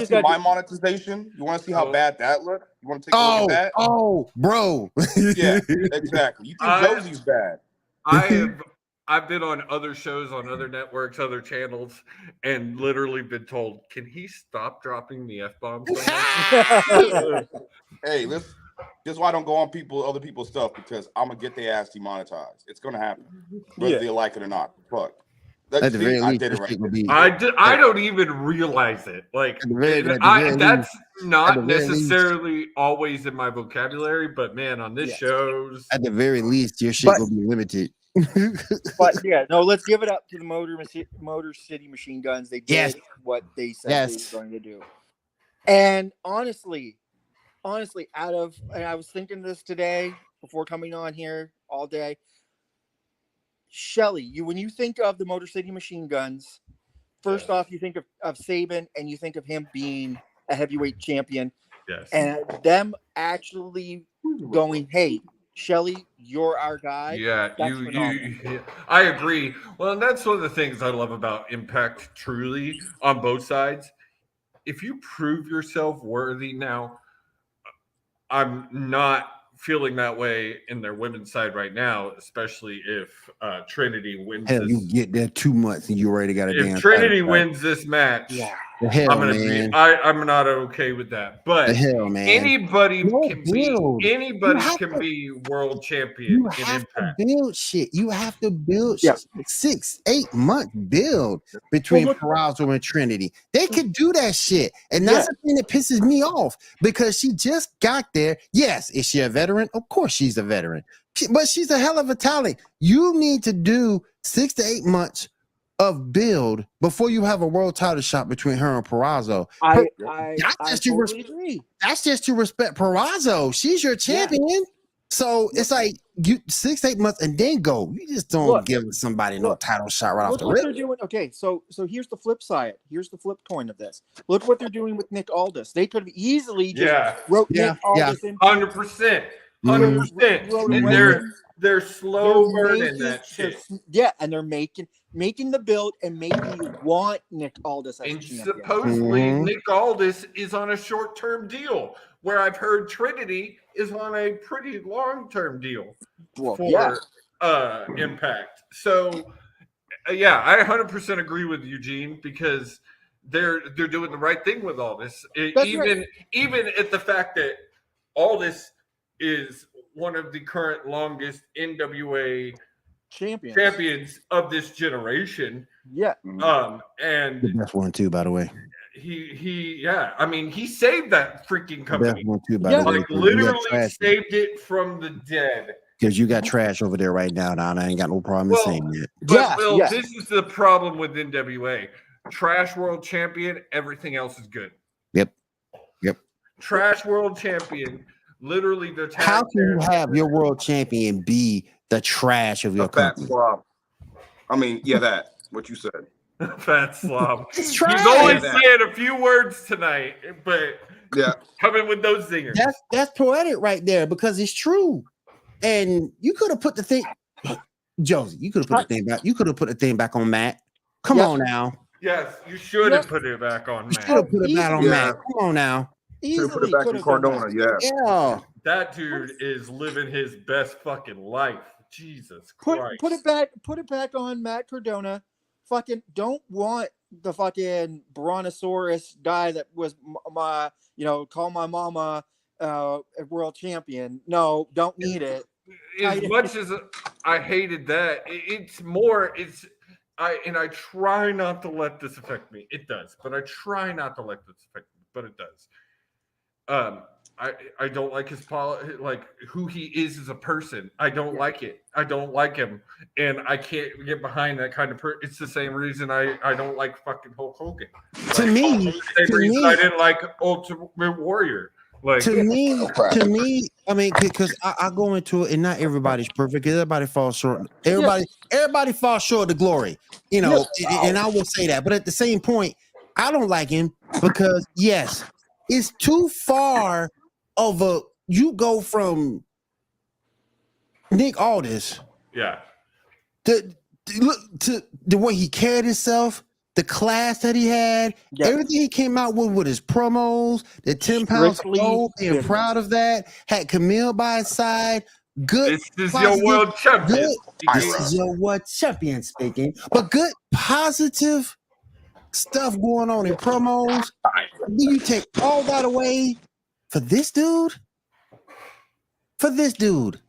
to see my monetization? You want to see how bad that looked? You want to take a look at that? Oh, bro. Yeah, exactly. You think Josie's bad? I've been on other shows on other networks, other channels, and literally been told, "Can he stop dropping the F-bombs?" Hey, this is why I don't go on other people's stuff, because I'm gonna get their ass demonetized. It's gonna happen, whether they like it or not. Fuck. At the very least, I don't even realize it. Like, that's not necessarily always in my vocabulary, but man, on this shows, at the very least, your shit will be limited. But yeah, no, let's give it up to the Motor City Machine Guns. They did what they said they were going to do. And honestly, and I was thinking this today before coming on here all day. Shelly, when you think of the Motor City Machine Guns, first off, you think of Sabin, and you think of him being a heavyweight champion. Yes. And them actually going, hey, Shelly, you're our guy. Yeah, I agree. Well, and that's one of the things I love about Impact, truly, on both sides. If you prove yourself worthy now, I'm not feeling that way in their women's side right now, especially if Trinity wins. Hell, you get there 2 months and you already got a damn. If Trinity wins this match, I'm not okay with that. But anybody can be world champion. You have to build shit. You have to build 6-8 month build between Peraza and Trinity. They could do that shit, and that's the thing that pisses me off, because she just got there. Yes, is she a veteran? Of course she's a veteran, but she's a hell of a talent. You need to do 6 to 8 months of build before you have a world title shot between her and Peraza. I totally agree. That's just to respect Peraza. She's your champion. Yeah. So it's like 6-8 months and then go. You just don't give somebody no title shot right off the rip. They're doing. Okay, so here's the flip side. Here's the flip coin of this. Look what they're doing with Nick Aldis. They could have easily just wrote Nick Aldis in 100%. 100%. And they're slow burning that shit. And they're making the build and making you want Nick Aldis as champion. Supposedly Nick Aldis is on a short-term deal, where I've heard Trinity is on a pretty long-term deal for Impact. So I 100% agree with Eugene, because they're doing the right thing with all this. Even at the fact that Aldis is one of the current longest NWA champions of this generation. Yeah. And the best one too, by the way. He saved that freaking company. One too, by the way. Literally saved it from the dead. Because you got trash over there right now, and I ain't got no problem saying that. But this is the problem with NWA. Trash world champion, everything else is good. Yep. Trash world champion. Literally, the how can you have your world champion be the trash of your company? I mean, that what you said. Fat slob. It's He's trash. only saying a few words tonight, but coming with those zingers. That's poetic right there because it's true. And you could have put the thing, Josie. You could have put the thing back. You could have put the thing back on Matt. Come on now. Yes, you should have put it back on You Matt. should have put it back on Matt. Come on now. Easily put it back in Cardona. Yeah. That dude is living his best fucking life. Jesus Christ. Put it back on Matt Cardona. Fucking don't want the fucking Brontosaurus guy that was my, call my mama a world champion. No, don't need it. As much as I hated that, I try not to let this affect me. It does, but I try not to let this affect me, but it does. I don't like his like who he is as a person. I don't like it. I don't like him, and I can't get behind that kind of person. It's the same reason I don't like fucking Hulk Hogan. To me, I didn't like Ultimate Warrior. Like to me, I mean, because I go into it, and not everybody's perfect. Everybody falls short. Everybody falls short of the glory, and I will say that. But at the same point, I don't like him because yes, it's too far of a. You go from Nick Aldis, to the way he carried himself. The class that he had, everything he came out with his promos, the 10 pounds gold, being proud of that, had Camille by his side. Good. This is your world champion. This is your world champion speaking. But good, positive stuff going on in promos. Then you take all that away for this dude? For this dude.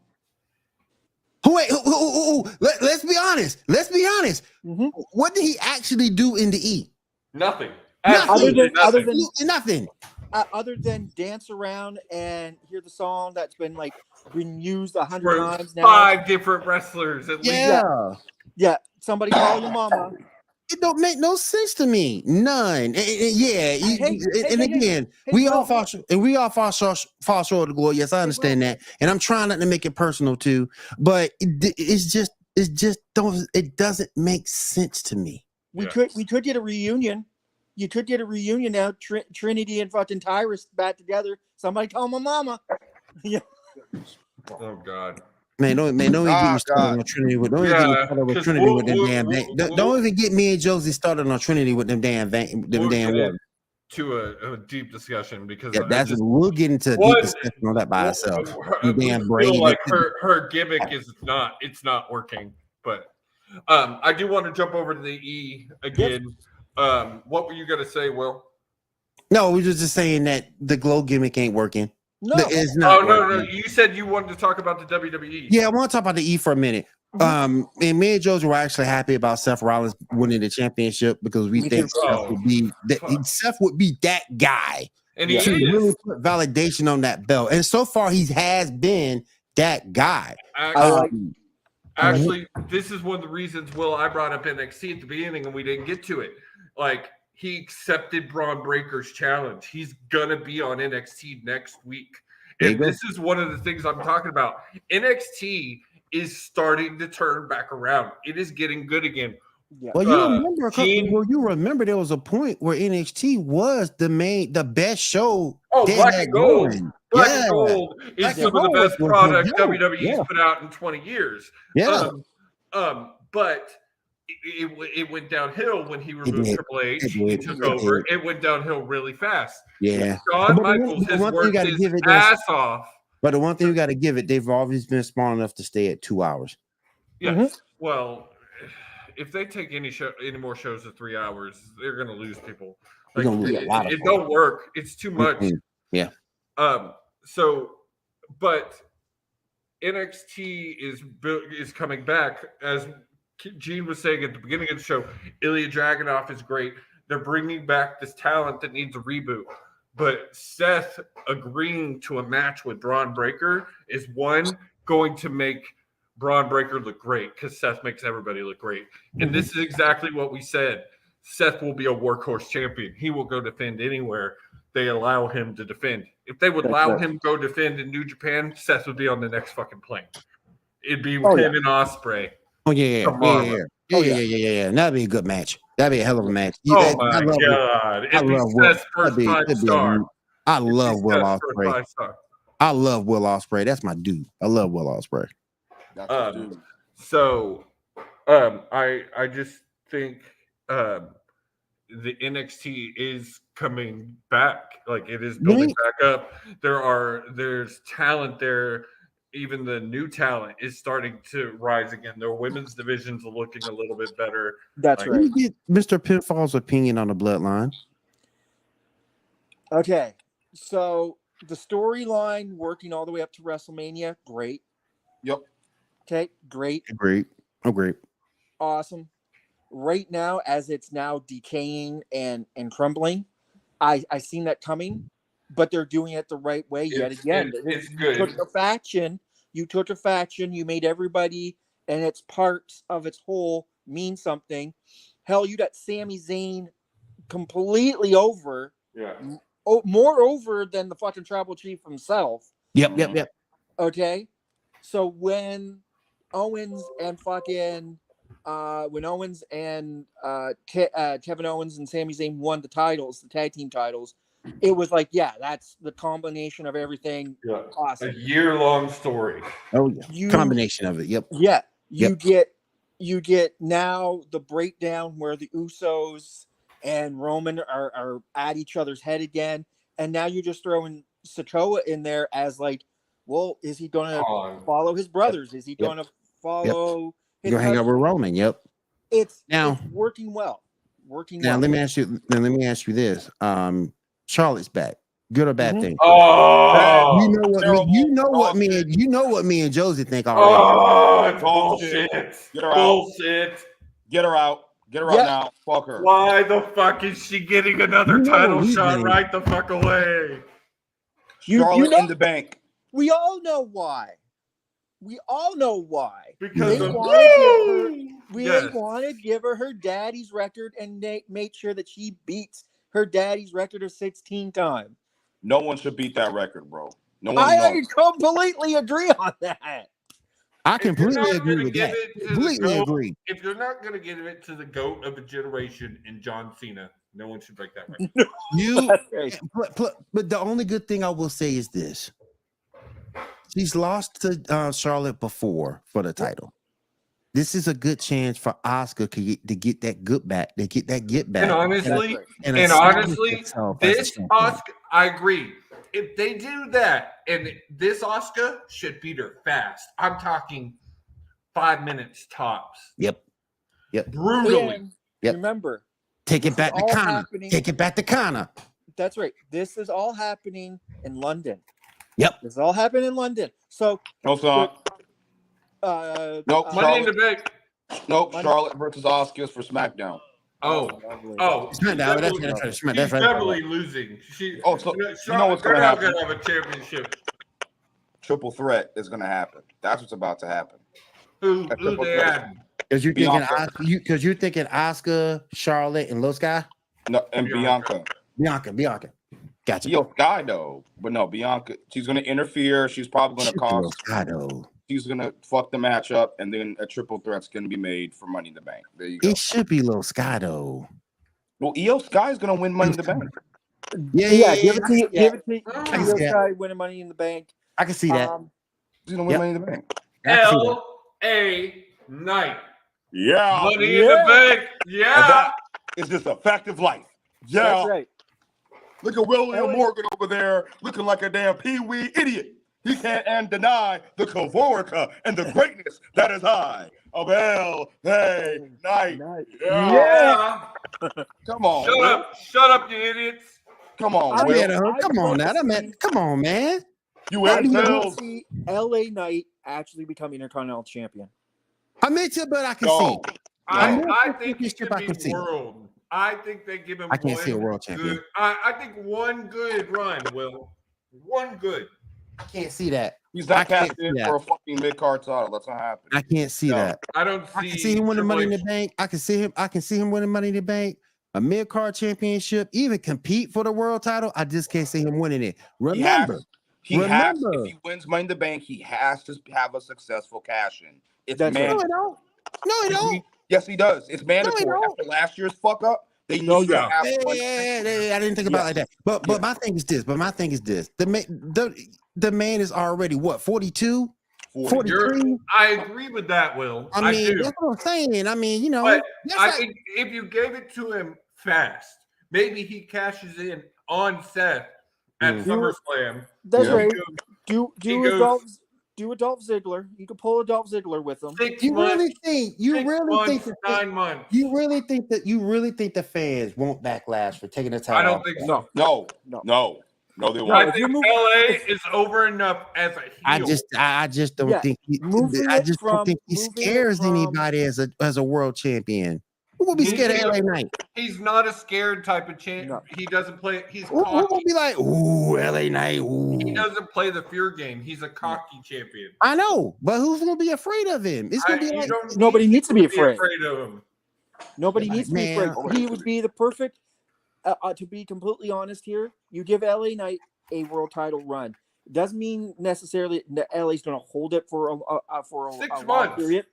Let's be honest. Mm-hmm. What did he actually do in the E? Nothing. Nothing. Other than dance around and hear the song that's been used 100 times now. 5 different wrestlers at least. Yeah. Somebody call your mama. It don't make no sense to me. None. We all fall short of the glory. Yes, I understand that, and I'm trying not to make it personal too. But it doesn't make sense to me. We could get a reunion. You could get a reunion now. Trinity and fucking Tyrus back together. Somebody call my mama. Yeah. Oh God. Man, don't even get me started on Trinity with them damn thing. Don't even get me and Josie started on Trinity with them damn words. To a deep discussion because we'll get into a deep discussion on that by itself. Damn Brady. Like her gimmick is not working. But I do want to jump over to the E again. What were you gonna say, Will? No, we were just saying that the glow gimmick ain't working. No, it's not. No. You said you wanted to talk about the WWE. Yeah, I want to talk about the E for a minute. And me and Josie were actually happy about Seth Rollins winning the championship because we think Seth would be that guy. And he really put validation on that belt. And so far, he has been that guy. Actually, this is one of the reasons, Will, I brought up NXT at the beginning and we didn't get to it. Like, he accepted Braun Breaker's challenge. He's going to be on NXT next week. And this is one of the things I'm talking about. NXT is starting to turn back around. It is getting good again. Yeah. Well, you remember there was a point where NXT was the best show. Oh, Black and Gold. Black and Gold is some of the best product WWE's put out in 20 years. Yeah. But it went downhill when he removed Triple H. He took over. It went downhill really fast. Yeah. Shawn Michaels has worked his ass off. But the one thing you got to give it, they've always been smart enough to stay at 2 hours. Yes. Well, if they take any more shows of 3 hours, they're going to lose people. Like, it don't work. It's too much. Yeah. But NXT is coming back, as Gene was saying at the beginning of the show. Ilya Dragunov is great. They're bringing back this talent that needs a reboot. But Seth agreeing to a match with Braun Breaker is going to make Braun Breaker look great because Seth makes everybody look great. And this is exactly what we said. Seth will be a workhorse champion. He will go defend anywhere they allow him to defend. If they would allow him to go defend in New Japan, Seth would be on the next fucking plane. It'd be with him and Ospreay. Oh, yeah. Yeah. That'd be a good match. That'd be a hell of a match. Oh my god! I It'd be love Will. Seth's first 5-star. I love Will Seth's first Ospreay. 5-star. I love Will Ospreay. That's my dude. I love Will Ospreay. That's your dude. So, I just think the NXT is coming back. Like it is building back up. There's talent there. Even the new talent is starting to rise again. Their women's divisions are looking a little bit better. That's Let me get Mr. Pinfall's opinion on the Bloodline. Okay, so the storyline working all the way up to WrestleMania, great. Yep. Okay, great. Agreed. Awesome. Right now, as it's now decaying and crumbling, I seen that coming, but they're doing it the right way yet again. It's good. You took a faction, you made everybody and its parts of its whole mean something. Hell, you got Sami Zayn completely over. Yeah. More over than the fucking tribal chief himself. Yep. Okay. So when Owens and Kevin Owens and Sami Zayn won the titles, the tag team titles, it was like, yeah, that's the combination of everything. Yeah. Awesome. A year-long story. Oh yeah. Combination of it. Yep. Yeah. You get now the breakdown where the Usos and Roman are at each other's head again, and now you're just throwing Sikoa in there as like, well, is he going to follow his brothers? Is he going to follow? You're gonna hang out with Roman. Yep. It's working well. Now let me ask you this. Charlotte's back. Good or bad thing? Oh, you know what me and Josie think already. Oh, bullshit. Get her out. Bullshit. Get her out. Get her out now. Fuck her. Why the fuck is she getting another title shot right the fuck away? Charlotte in the bank. We all know why. Because they of want to give her daddy's record and make sure that she beats her daddy's record of 16 times. No one should beat that record, bro. No one. I completely agree on that. I completely agree with that. Completely agree. If you're not going to give it to the GOAT of a generation in John Cena, no one should break that record. But the only good thing I will say is this. She's lost to Charlotte before for the title. This is a good chance for Asuka to get that get back. And honestly, this Asuka, I agree. If they do that, and this Asuka should beat her fast. I'm talking 5 minutes tops. Yep. Brutally. And remember, take it back to Kana. Take it back to Kana. That's right. This is all happening in London. Yep. This is all happening in London. So no, it's not. Nope. Money in the bank. Nope. Charlotte versus Asuka for SmackDown. SmackDown. That's definitely losing. So you know what's going to happen? They're going to have a championship. Triple threat is going to happen. That's what's about to happen. Who they adding? Because you're thinking Asuka, Charlotte, and Lil Sky. No, and Bianca. Gotcha. Io Sky though, but no, Bianca. She's going to interfere. She's probably going to cause. She's going to fuck the match up, and then a triple threat's going to be made for Money in the Bank. There you go. It should be Lil Sky though. Well, Io Sky is going to win Money in the Bank. Yeah. Give it to Io Sky winning Money in the Bank. I can see that. She's going to win Money in the Bank. L.A. Night. Yeah. Money in the Bank. Yeah. It's just a fact of life. Yeah. That's right. Look at William Morgan over there looking like a damn pee-wee idiot. He can't deny the Kavorka and the greatness that is high of L.A. Night. Yeah. Come on. Shut up, you idiots. Come on, Come on, man. You assholes. See LA Knight actually become Intercontinental Champion. I meant to, but I can see. I think he should be world. I think they give him. I can't see a world champion. I think one good run, one good. I can't see that. He's not cast in for a fucking mid-card title. That's not happening. I can't see that. I don't see. I can see him winning Money in the Bank. I can see him winning Money in the Bank. A mid-card championship, even compete for the world title. I just can't see him winning it. Remember, if he wins Money in the Bank, he has to have a successful cash-in. It's no, it don't. Yes, he does. It's mandatory. don't. After last year's fuck up, they No, used to yeah. have one. I didn't think about it like that. But my thing is this. The man is already what, 42? 43? I agree with that, Will. I mean, do. that's what I'm saying. I mean, you know, But I think if you gave it to him fast, maybe he cashes in on Seth at SummerSlam. That's Yeah. right. Do he a goes- Dolph Ziggler. You can pull a Dolph Ziggler with him. 6 You months, really think 9 months. you really think the fans won't backlash for taking the title? I don't think so. No, they I won't. think LA is over enough as a heel. I just don't think he scares anybody as a world champion. Who will be scared of LA Knight? He's not a scared type of champ. No. He doesn't play. He's Who will cocky. be like, ooh, LA Knight? Ooh. He doesn't play the fear game. He's a cocky champion. I know, but who's gonna be afraid of him? It's gonna be You like don't Nobody needs to be afraid. of him. Nobody needs to be Man. afraid. He would be the perfect. To be completely honest here, you give LA Knight a world title run. Doesn't mean necessarily that LA's going to hold it for a 6 long months. period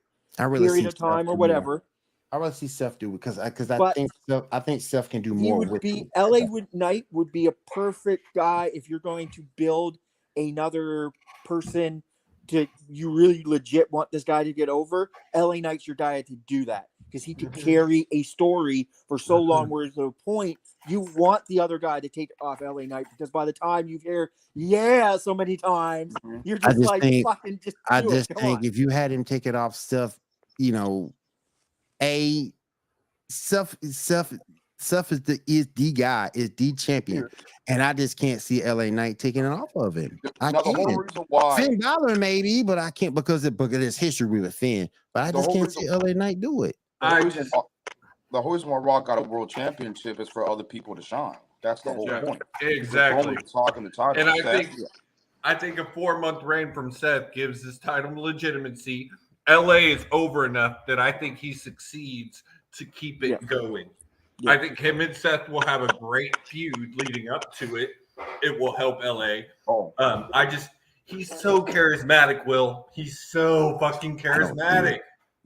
of time or whatever. I rather see Seth do it because I But think Seth can do He more. would with be it. Knight would be a perfect guy if you're going to build another person to you really legit want this guy to get over. LA Knight's your guy to do that because he could carry a story for so long. Where to the point you want the other guy to take off LA Knight because by the time you hear so many times, you're just fucking just. I just think if you had him take it off Seth, you know, Seth is the guy, is the champion, and I just can't see LA Knight taking it off of him. I Now, the whole reason why Finn Balor maybe, but I can't because of his history with Finn. But I just can't see LA Knight do it. the whole reason why Rock got a world championship is for other people to shine. That's the whole point. Exactly. Talking the title. And I think a 4-month reign from Seth gives this title legitimacy. LA is over enough that I think he succeeds to keep it going. I think him and Seth will have a great feud leading up to it. It will help LA. He's so charismatic, Will. He's so fucking charismatic.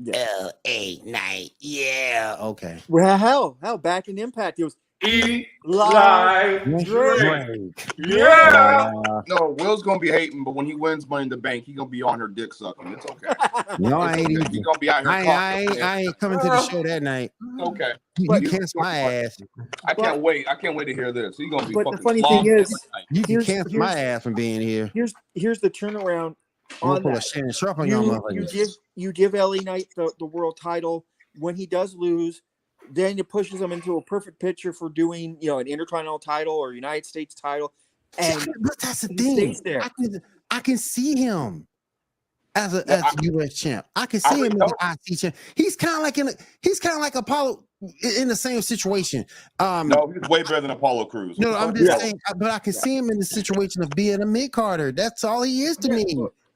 LA Knight, yeah, okay. Well, hell, back in Impact, it was Eli Drake. Yeah. No, Will's gonna be hating, but when he wins Money in the Bank, he's gonna be on her dick sucking. It's okay. No, I ain't even. He's gonna be out here. I ain't coming to the show that night. Okay. You cancel my ass. I can't wait. I can't wait to hear this. He's gonna be. But the funny thing is, you can cancel my ass from being here. Here's the turnaround on pull a that. Shannon Sharp on y'all. You give LA Knight the world title. When he does lose, then it pushes him into a perfect picture for doing, an Intercontinental title or United States title. And but that's the thing. There. I can see him as a U.S. champ. I can see him as an IC champ. He's kind of like Apollo in the same situation. No, he's way better than Apollo Crews. No, I'm just saying. But I can see him in the situation of being a mid Carter. That's all he is to me.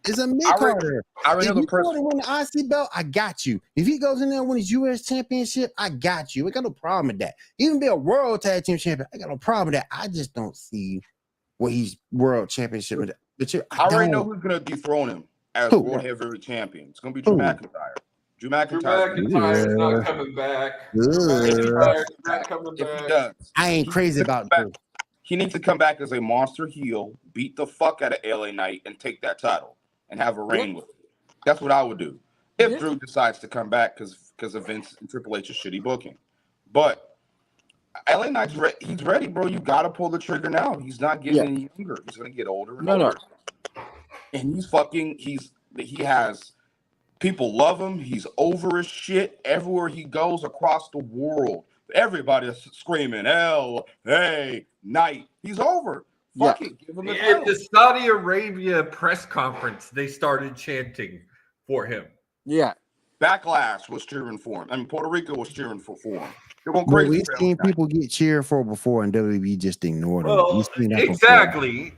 Is a mid Carter. If you go to win the IC belt, I got you. If he goes in there and win his U.S. championship, I got you. I got no problem with that. Even be a world tag team champion, I got no problem with that. I just don't see what he's world championship with. But I already know who's gonna dethrone him as world heavyweight champion. It's gonna be Drew McIntyre. Drew McIntyre is not coming back. If he does, I ain't crazy about Drew. He needs to come back as a monster heel, beat the fuck out of LA Knight, and take that title and have a reign with it. That's what I would do if Drew decides to come back because of Vince and Triple H's shitty booking. But LA Knight's he's ready, bro. You got to pull the trigger now. He's not getting any younger. He's going to get older and older. And he has people love him. He's over his shit everywhere he goes across the world. Everybody's screaming, LA Knight. He's over. Fuck it. Give him the At the Saudi Arabia press conference, they started chanting for him. Yeah. Backlash was cheering for him. I mean, Puerto Rico was cheering for him. They're going crazy. We've seen people get cheered for before, and WWE just ignored them. Well, exactly.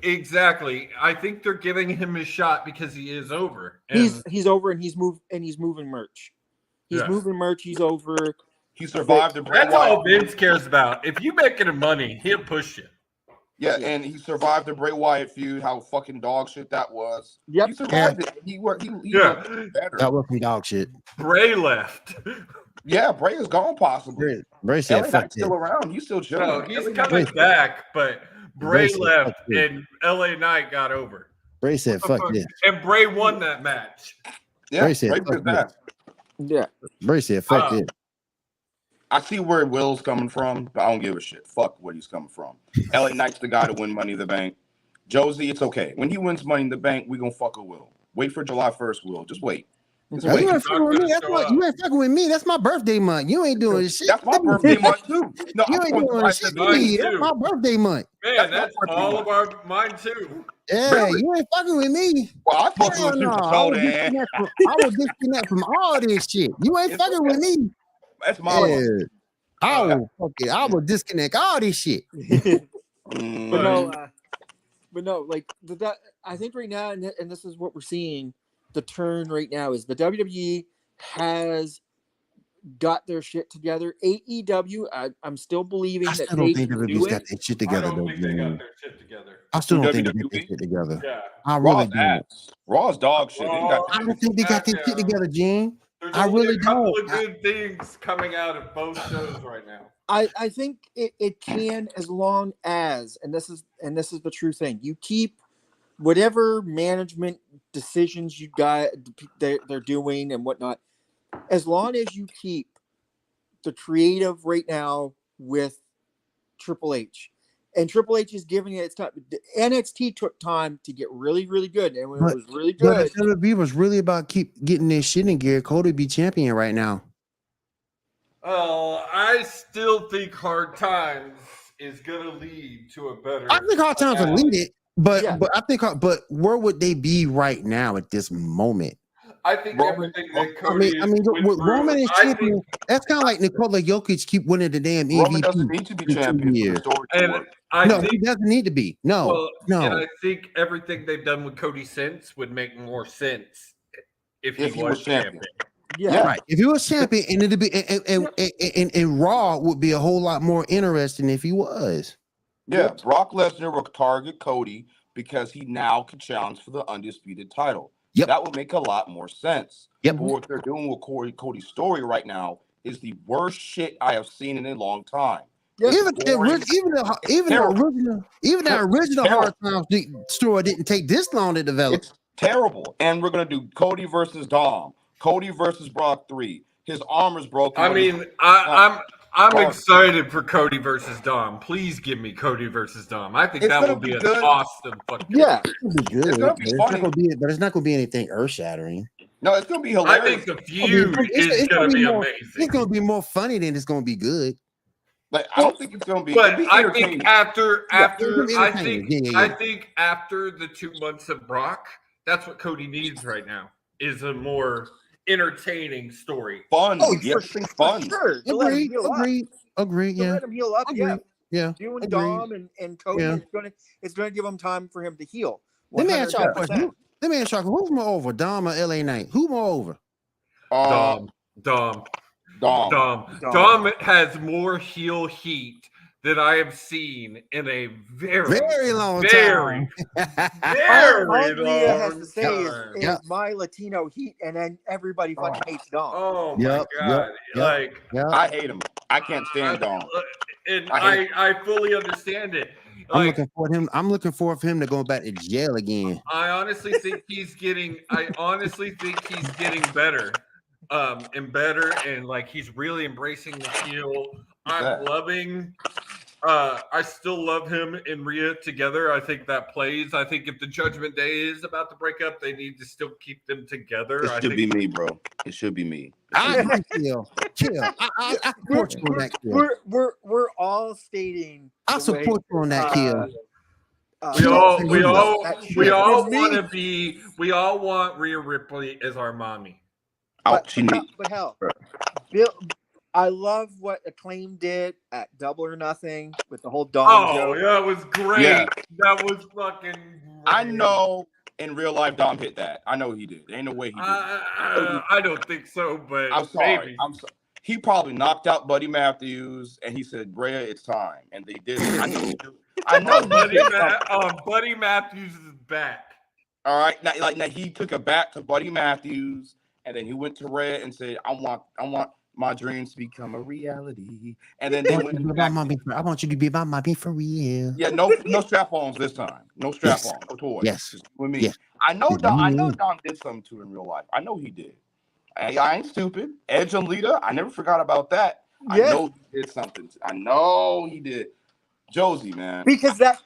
I think they're giving him a shot because he is over. He's over, and he's moving merch. He's moving merch. He's over. He survived. That's all Vince cares about. If you making him money, he'll push you. Yeah, and he survived the Bray Wyatt feud. How fucking dog shit that was. Yep. He survived it. He worked better. That was some dog shit. Bray left. Yeah, Bray is gone possibly. Bray said, LA "Fuck Knight's still around. He's still chilling. No, he's LA coming Knight- back, but Bray said, left "Fuck you." and LA Knight got over. Bray said, "Fuck this." And Bray won that match. Yeah, Bray said, Bray "Fuck did that. Yeah. Bray said, "Fuck this." I see where Will's coming from, but I don't give a shit. Fuck where he's coming from. LA Knight's the guy to win Money in the Bank. Josie, it's okay. When he wins Money in the Bank, we gonna fuck with Will. Wait for July 1st, Will. Just wait. Just You wait. ain't fucking with me. You ain't fucking with me. That's my birthday month. You ain't doing shit. That's my birthday month too. No, You I'm ain't going doing July shit 2nd. to me. too. That's my birthday month. Man, that's all of our mine too. Yeah, Really? you ain't fucking with me. Well, I fuck Hell with you no. for I so will damn. disconnect from all this shit. You ain't It's fucking okay. with me. That's my month. Yeah. I will disconnect all this shit. But no, like that. I think right now, and this is what we're seeing. The turn right now is the WWE has got their shit together. AEW, I'm still believing I that still they don't think can WWE's do got it. their shit I together, don't though. think they man. got their shit together. I still don't think they WWE? got their shit together. Yeah. I really Raw's don't. ass. Raw's dog shit. They got I don't think they got their shit together, Gene. There's I only really a couple don't. of good things coming out of both shows right now. I think it can, as long as, and this is the true thing, you keep whatever management decisions you got they're doing and whatnot, as long as you keep the creative right now with Triple H. And Triple H is giving it its time. NXT took time to get really, really good, and when it was really good, But WWE was really about keep getting their shit in gear. Cody be champion right now. Oh, I still think Hard Times is going to lead to a better. I think Hard Times will lead it, but Yeah. but where would they be right now at this moment? I think Roman- everything that I Cody mean, with Roman is I champion, think, that's kind of like Nikola Jokic keep winning the damn Roman MVP. doesn't need to be in 2 champion for years. the story to and work. I No, think he doesn't need to be. No, well, no. and I think everything they've done with Cody since would make more sense if he was champion. yeah. Right. If he was champion, and it'd be and Raw would be a whole lot more interesting if he was. Yeah, Brock Lesnar will target Cody because he now can challenge for the undisputed title. Yep. That would make a lot more sense. Yep. But what they're doing with Cody's story right now is the worst shit I have seen in a long time. Yep. Even the original Terrible. Hard Times story didn't take this long to develop. It's terrible. And we're gonna do Cody versus Dom, Cody versus Brock 3. His arm is broken. I mean, I'm excited for Cody versus Dom. Please give me Cody versus Dom. I think It's that gonna would be be an good. awesome fucking. Yeah. It'll be good. It's gonna be funny. But it's not gonna be anything earth shattering. No, it's gonna be I hilarious. think the feud is going to be amazing. It's gonna be more funny than it's gonna be good. Like, I don't think it's gonna be. But it'll be I entertaining. think after it'll be I entertaining. think Yeah. I think after the 2 months of Brock, that's what Cody needs right now is a more entertaining story. fun. Oh, Yeah, for fun. sure. To let him Agreed. heal up. Agreed. To Yeah. let him heal up. Yeah. Agreed. Yeah. You and Agreed. Dom and Cody, Yeah. it's gonna give him time for him to heal. Let me ask y'all a 100%. question. Let me ask y'all, who's more over, Dom or LA Knight? Who more over? Dom Dom. has more heel heat than I have seen in a Very long very, time. very all Leah has to long say time. is Yep. my Latino heat, and then everybody fucking hates Dom. Oh my Yep, god! yep, Like Yeah. I hate him. I can't stand Dom. and I I fully understand it. I'm Like, looking for him to go back to jail again. I honestly think he's getting better, and better, and like he's really embracing the heel. I'm that? loving. I still love him and Rhea together. I think that plays. I think if the Judgment Day is about to break up, they need to still keep them together. It should be me, bro. It should be me. I agree, Chill. I support you on that, Kill. We're all stating. I the way, support you on that, Kill. We all want Rhea Ripley as our mommy. But hell, Bill, I love what Acclaim did at Double or Nothing with the whole Dom Oh, joke. yeah, it was great. Yeah. That was fucking great. I know in real life Dom hit that. I know he did. Ain't no way he did. I don't think so, but I'm sorry. maybe. I'm sorry. He probably knocked out Buddy Matthews and he said, Brea, it's time. And they did it. I know he did. I know Buddy Matthews is back. All right, now he took a bat to Buddy Matthews, and then he went to Red and said, "I want my dreams to become a reality." And then they went back. I want you to be about my beef for real. Yeah, no strap-ons this time. No strap-on, no toys. Yes. Just with me. Yes. I know Dom did something to in real life. I know he did. I ain't stupid. Edge and Lita, I never forgot about that. Yeah. I know he did something. I know he did. Josie, man. Because as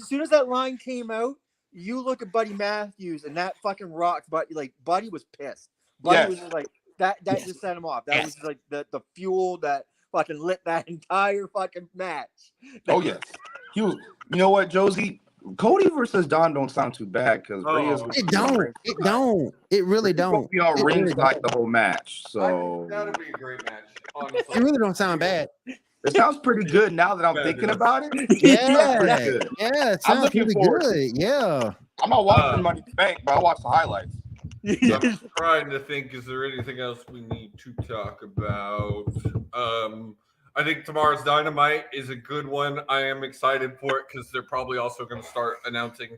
soon as that line came out, you look at Buddy Matthews and that fucking rocked. But like Buddy was pissed. Buddy was just like that just set him off. That was like the fuel that fucking lit that entire fucking match. Oh yes. He was. You know what, Josie? Cody versus Don don't sound too bad because it don't. It really don't. Be on ringside the whole match. So that would be a great match. Honestly. It really don't sound bad. It sounds pretty good now that I'm thinking about it. Yeah, it sounds pretty good. Yeah. I'm not watching Money to Bank, but I watch the highlights. I'm trying to think, is there anything else we need to talk about? I think tomorrow's Dynamite is a good one. I am excited for it because they're probably also going to start announcing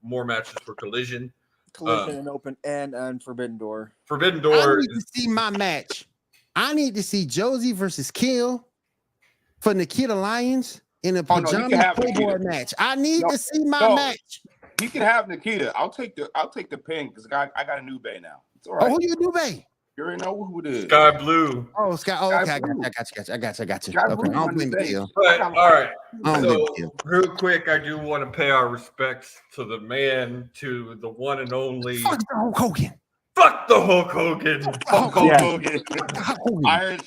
more matches for Collision. And Open and Forbidden Door. Forbidden Door. I need to see my match. I need to see Josie versus Kill for Nikita Lyons in a pajama Playboy match. I need to see my match. You can have Nikita. I'll take the pin because I got a new bay now. It's all right. Oh, who you do, babe? You already know who it is. Sky Blue. Oh, Sky. Oh, okay, I got you. Okay, I don't blame the Kill. But all right. So real quick, I do want to pay our respects to the man, to the one and only. Fuck the Hulk Hogan. Fuck the Hulk Hogan. Fuck Hulk Hogan. I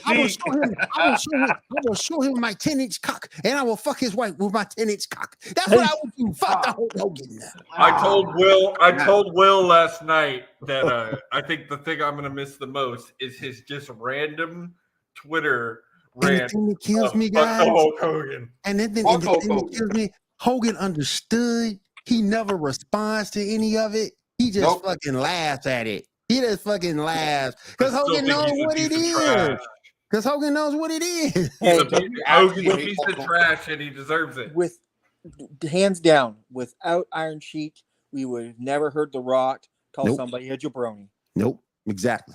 will show him my 10-inch cock, and I will fuck his wife with my 10-inch cock. That's what I will do. Fuck the Hulk Hogan. I told Will last night that I think the thing I'm gonna miss the most is his just random Twitter rant. And the thing that kills me, guys. Fuck the Hulk Hogan. And then the thing that kills me, Hogan understood. He never responds to any of it. He just fucking laughs at it. He just fucking laughs because Hogan knows what it is. Because Hogan knows what it is. Hogan's a piece of trash and he deserves it. With hands down, without Iron Sheik, we would have never heard The Rock call somebody a jabroni. Nope. Exactly.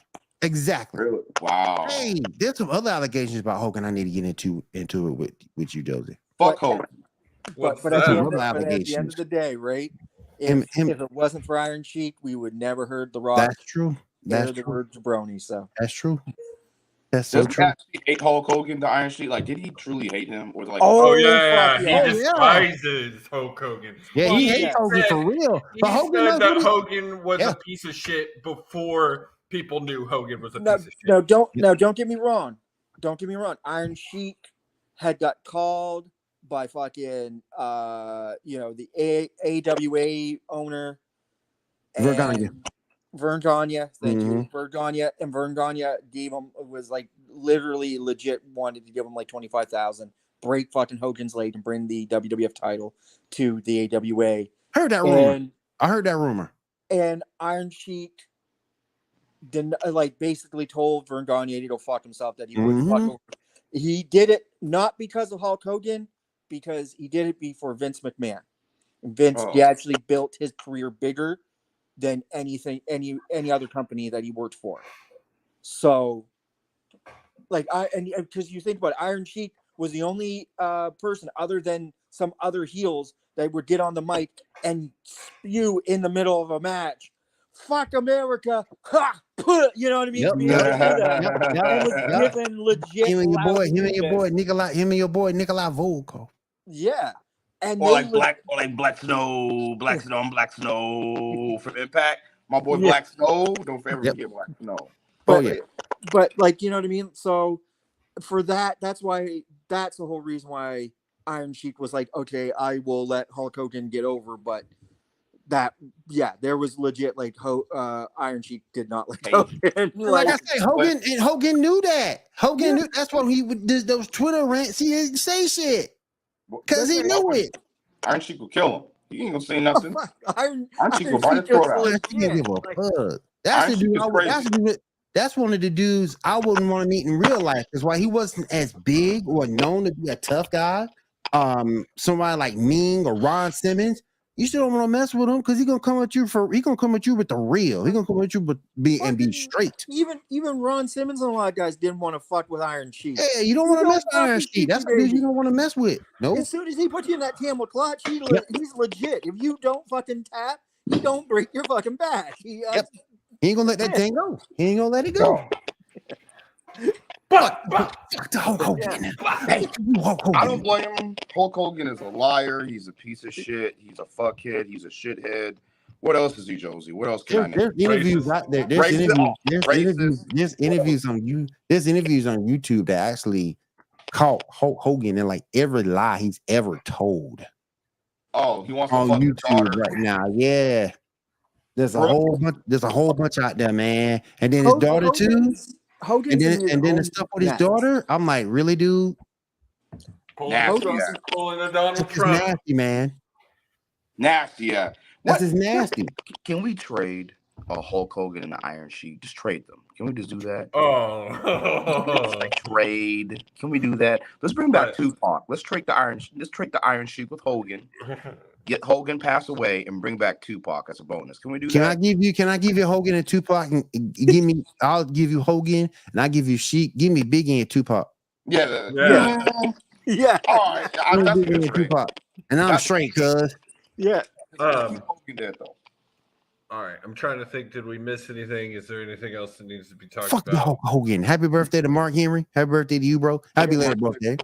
Really? Wow. Hey, there's some other allegations about Hogan I need to get into it with you, Josie. Fuck Hogan. But at the end of the day, right? If it wasn't for Iron Sheik, we would never heard The Rock. That's true. That's the word jabroni. So that's true. That's so true. Hate Hulk Hogan, the Iron Sheik? Like, did he truly hate him? Or like, he despises Hulk Hogan. Yeah, he hates Hogan for real. But Hogan said that Hogan was a piece of shit before people knew Hogan was a piece of shit. Don't get me wrong. Don't get me wrong. Iron Sheik had got called by fucking the AWA owner Vern Gagne, thank you. Vern Gagne gave him, was like literally legit wanted to give him like $25,000, break fucking Hogan's leg and bring the WWF title to the AWA. I heard that rumor. And Iron Sheik basically told Vern Gagne to go fuck himself, that he wouldn't fuck over. He did it not because of Hulk Hogan, because he did it before Vince McMahon. And Vince actually built his career bigger than any other company that he worked for. So, because you think about it, Iron Sheik was the only person other than some other heels that would get on the mic and spew in the middle of a match, "Fuck America!" Ha! Put, you know what I mean? Given legit. Him and your boy Nikolai Volkov. Yeah. And Black Snow from Impact. My boy Black Snow. Don't forget Black Snow. But you know what I mean? So for that's the whole reason why Iron Sheik was like, okay, I will let Hulk Hogan get over, but there was legit Iron Sheik did not like Hogan. Like I say, Hogan knew that. Hogan knew that's why he would do those Twitter rants. He didn't say shit. Because he knew it. Iron Sheik will kill him. He ain't gonna say nothing. Iron Sheik will bite his throat out. That's one of the dudes I wouldn't want to meet in real life. That's why he wasn't as big or known to be a tough guy. somebody like Ming or Ron Simmons, you still don't want to mess with him because he's gonna come at you with the real. He's gonna come at you with be straight. Even Ron Simmons and a lot of guys didn't want to fuck with Iron Sheik. Yeah, you don't want to mess with Iron Sheik. That's the dude you don't want to mess with. No. As soon as he puts you in that camel clutch, he's legit. If you don't fucking tap, he don't break your fucking back. He ain't gonna let that thing go. He ain't gonna let it go. Fuck the Hulk Hogan. Hey, I don't blame him. Hulk Hogan is a liar. He's a piece of shit. He's a fuckhead. He's a shithead. What else is he, Josie? What else can I name? There's interviews out there. There's interviews on YouTube that actually caught Hulk Hogan in like every lie he's ever told. Oh, he wants to on fuck YouTube right now. Yeah. There's a whole bunch out there, man. And then his daughter too. And then the stuff with his daughter, I'm like, really, dude? Nasty, man. Nasty, yeah. That's just nasty. Can we trade a Hulk Hogan and the Iron Sheik? Just trade them. Can we just do that? Trade. Can we do that? Let's bring back Tupac. Let's trade the Iron Sheik with Hogan. Get Hogan pass away and bring back Tupac as a bonus. Can we do that? Can I give you Hogan and Tupac and I'll give you Hogan and I'll give you Sheik. Give me Biggie and Tupac. Yeah. All right. I'm Biggie and Tupac. And I'm straight, cuz. Yeah. Hogan did though. All right. I'm trying to think. Did we miss anything? Is there anything else that needs to be talked about? Fuck Hulk Hogan. Happy birthday to Mark Henry. Happy birthday to you, bro. Happy later birthday.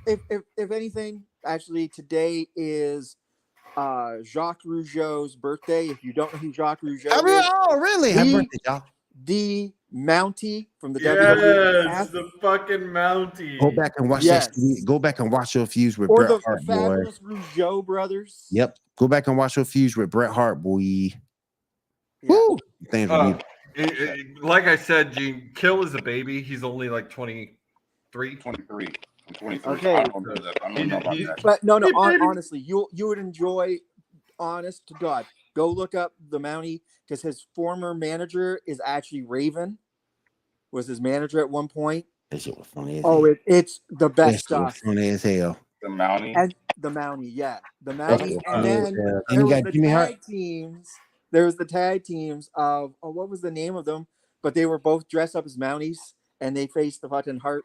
If anything, actually, today is Jacques Rougeau's birthday. If you don't know who Jacques Rougeau is, really? Happy birthday, Jacques. The Mountie from the WWE. The fucking Mountie. Go back and watch that. Go back and watch your fuse with Bret Hart, the fabulous Rougeau brothers. Yep. Go back and watch your fuse with Bret Hart, boy. Yeah. Woo! Things like I said, Gene, Kill is a baby. He's only like 23. 23. Okay. I don't know about that. But no, honestly, you would enjoy, honest to God, go look up the Mountie because his former manager is actually Raven. Was his manager at one point. That shit was funny as hell. It's the best stuff. Funny as hell. The Mountie? And the Mountie, yeah. The Mountie. And then there was the tag teams. There was the tag teams of, what was the name of them? But they were both dressed up as Mounties and they faced the fucking Heart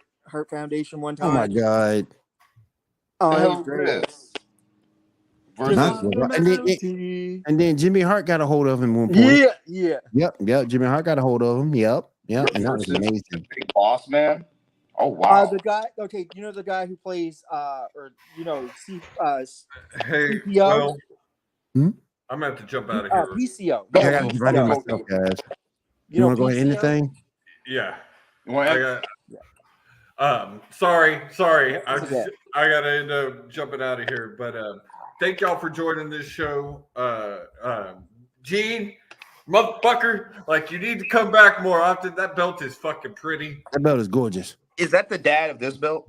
Foundation one time. Oh my God. Oh, that was great. And then Jimmy Hart got a hold of him one point. Yeah. Yep. Jimmy Hart got a hold of him. Yep. And that was amazing. Big Boss Man. Oh wow. The guy. Okay, you know the guy who plays, hey, CPO? well, I'm gonna have to jump out of here. PCO. I got to write it myself, guys. You want to go ahead and anything? Yeah. You sorry. I gotta end up jumping out of here. But thank y'all for joining this show. Gene, motherfucker, like you need to come back more often. That belt is fucking pretty. That belt is gorgeous. Is that the dad of this belt?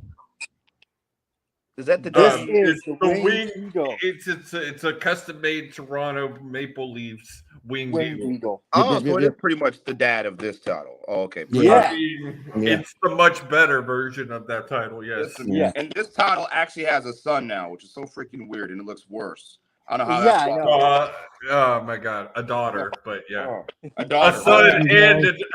Is that the dad? It's the wing eagle. It's a custom made Toronto Maple Leafs winged eagle. Oh, so it is pretty much the dad of this title. Oh, okay. Yeah. It's the much better version of that title, yes. Yeah. And this title actually has a son now, which is so freaking weird, and it looks worse. I don't know how that's possible. Oh my God, a daughter, but yeah, a daughter, a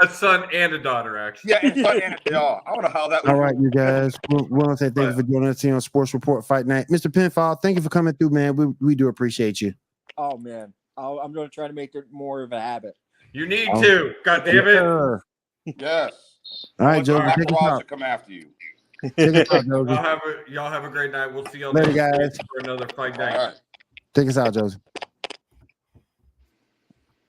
son and a daughter, actually. Yeah, and son and a daughter. I don't know how that. All right, you guys. We want to say thank you for joining us here on Sports Report Fight Night, Mr. Pinfall. Thank you for coming through, man. We do appreciate you. Oh man, I'm going to try to make it more of a habit. You need to. God damn it. Yes. All right, Joe. Take us out. Come after you. Y'all have a great night. We'll see y'all later, guys. for another Fight Night. All right. Take us out, Josie.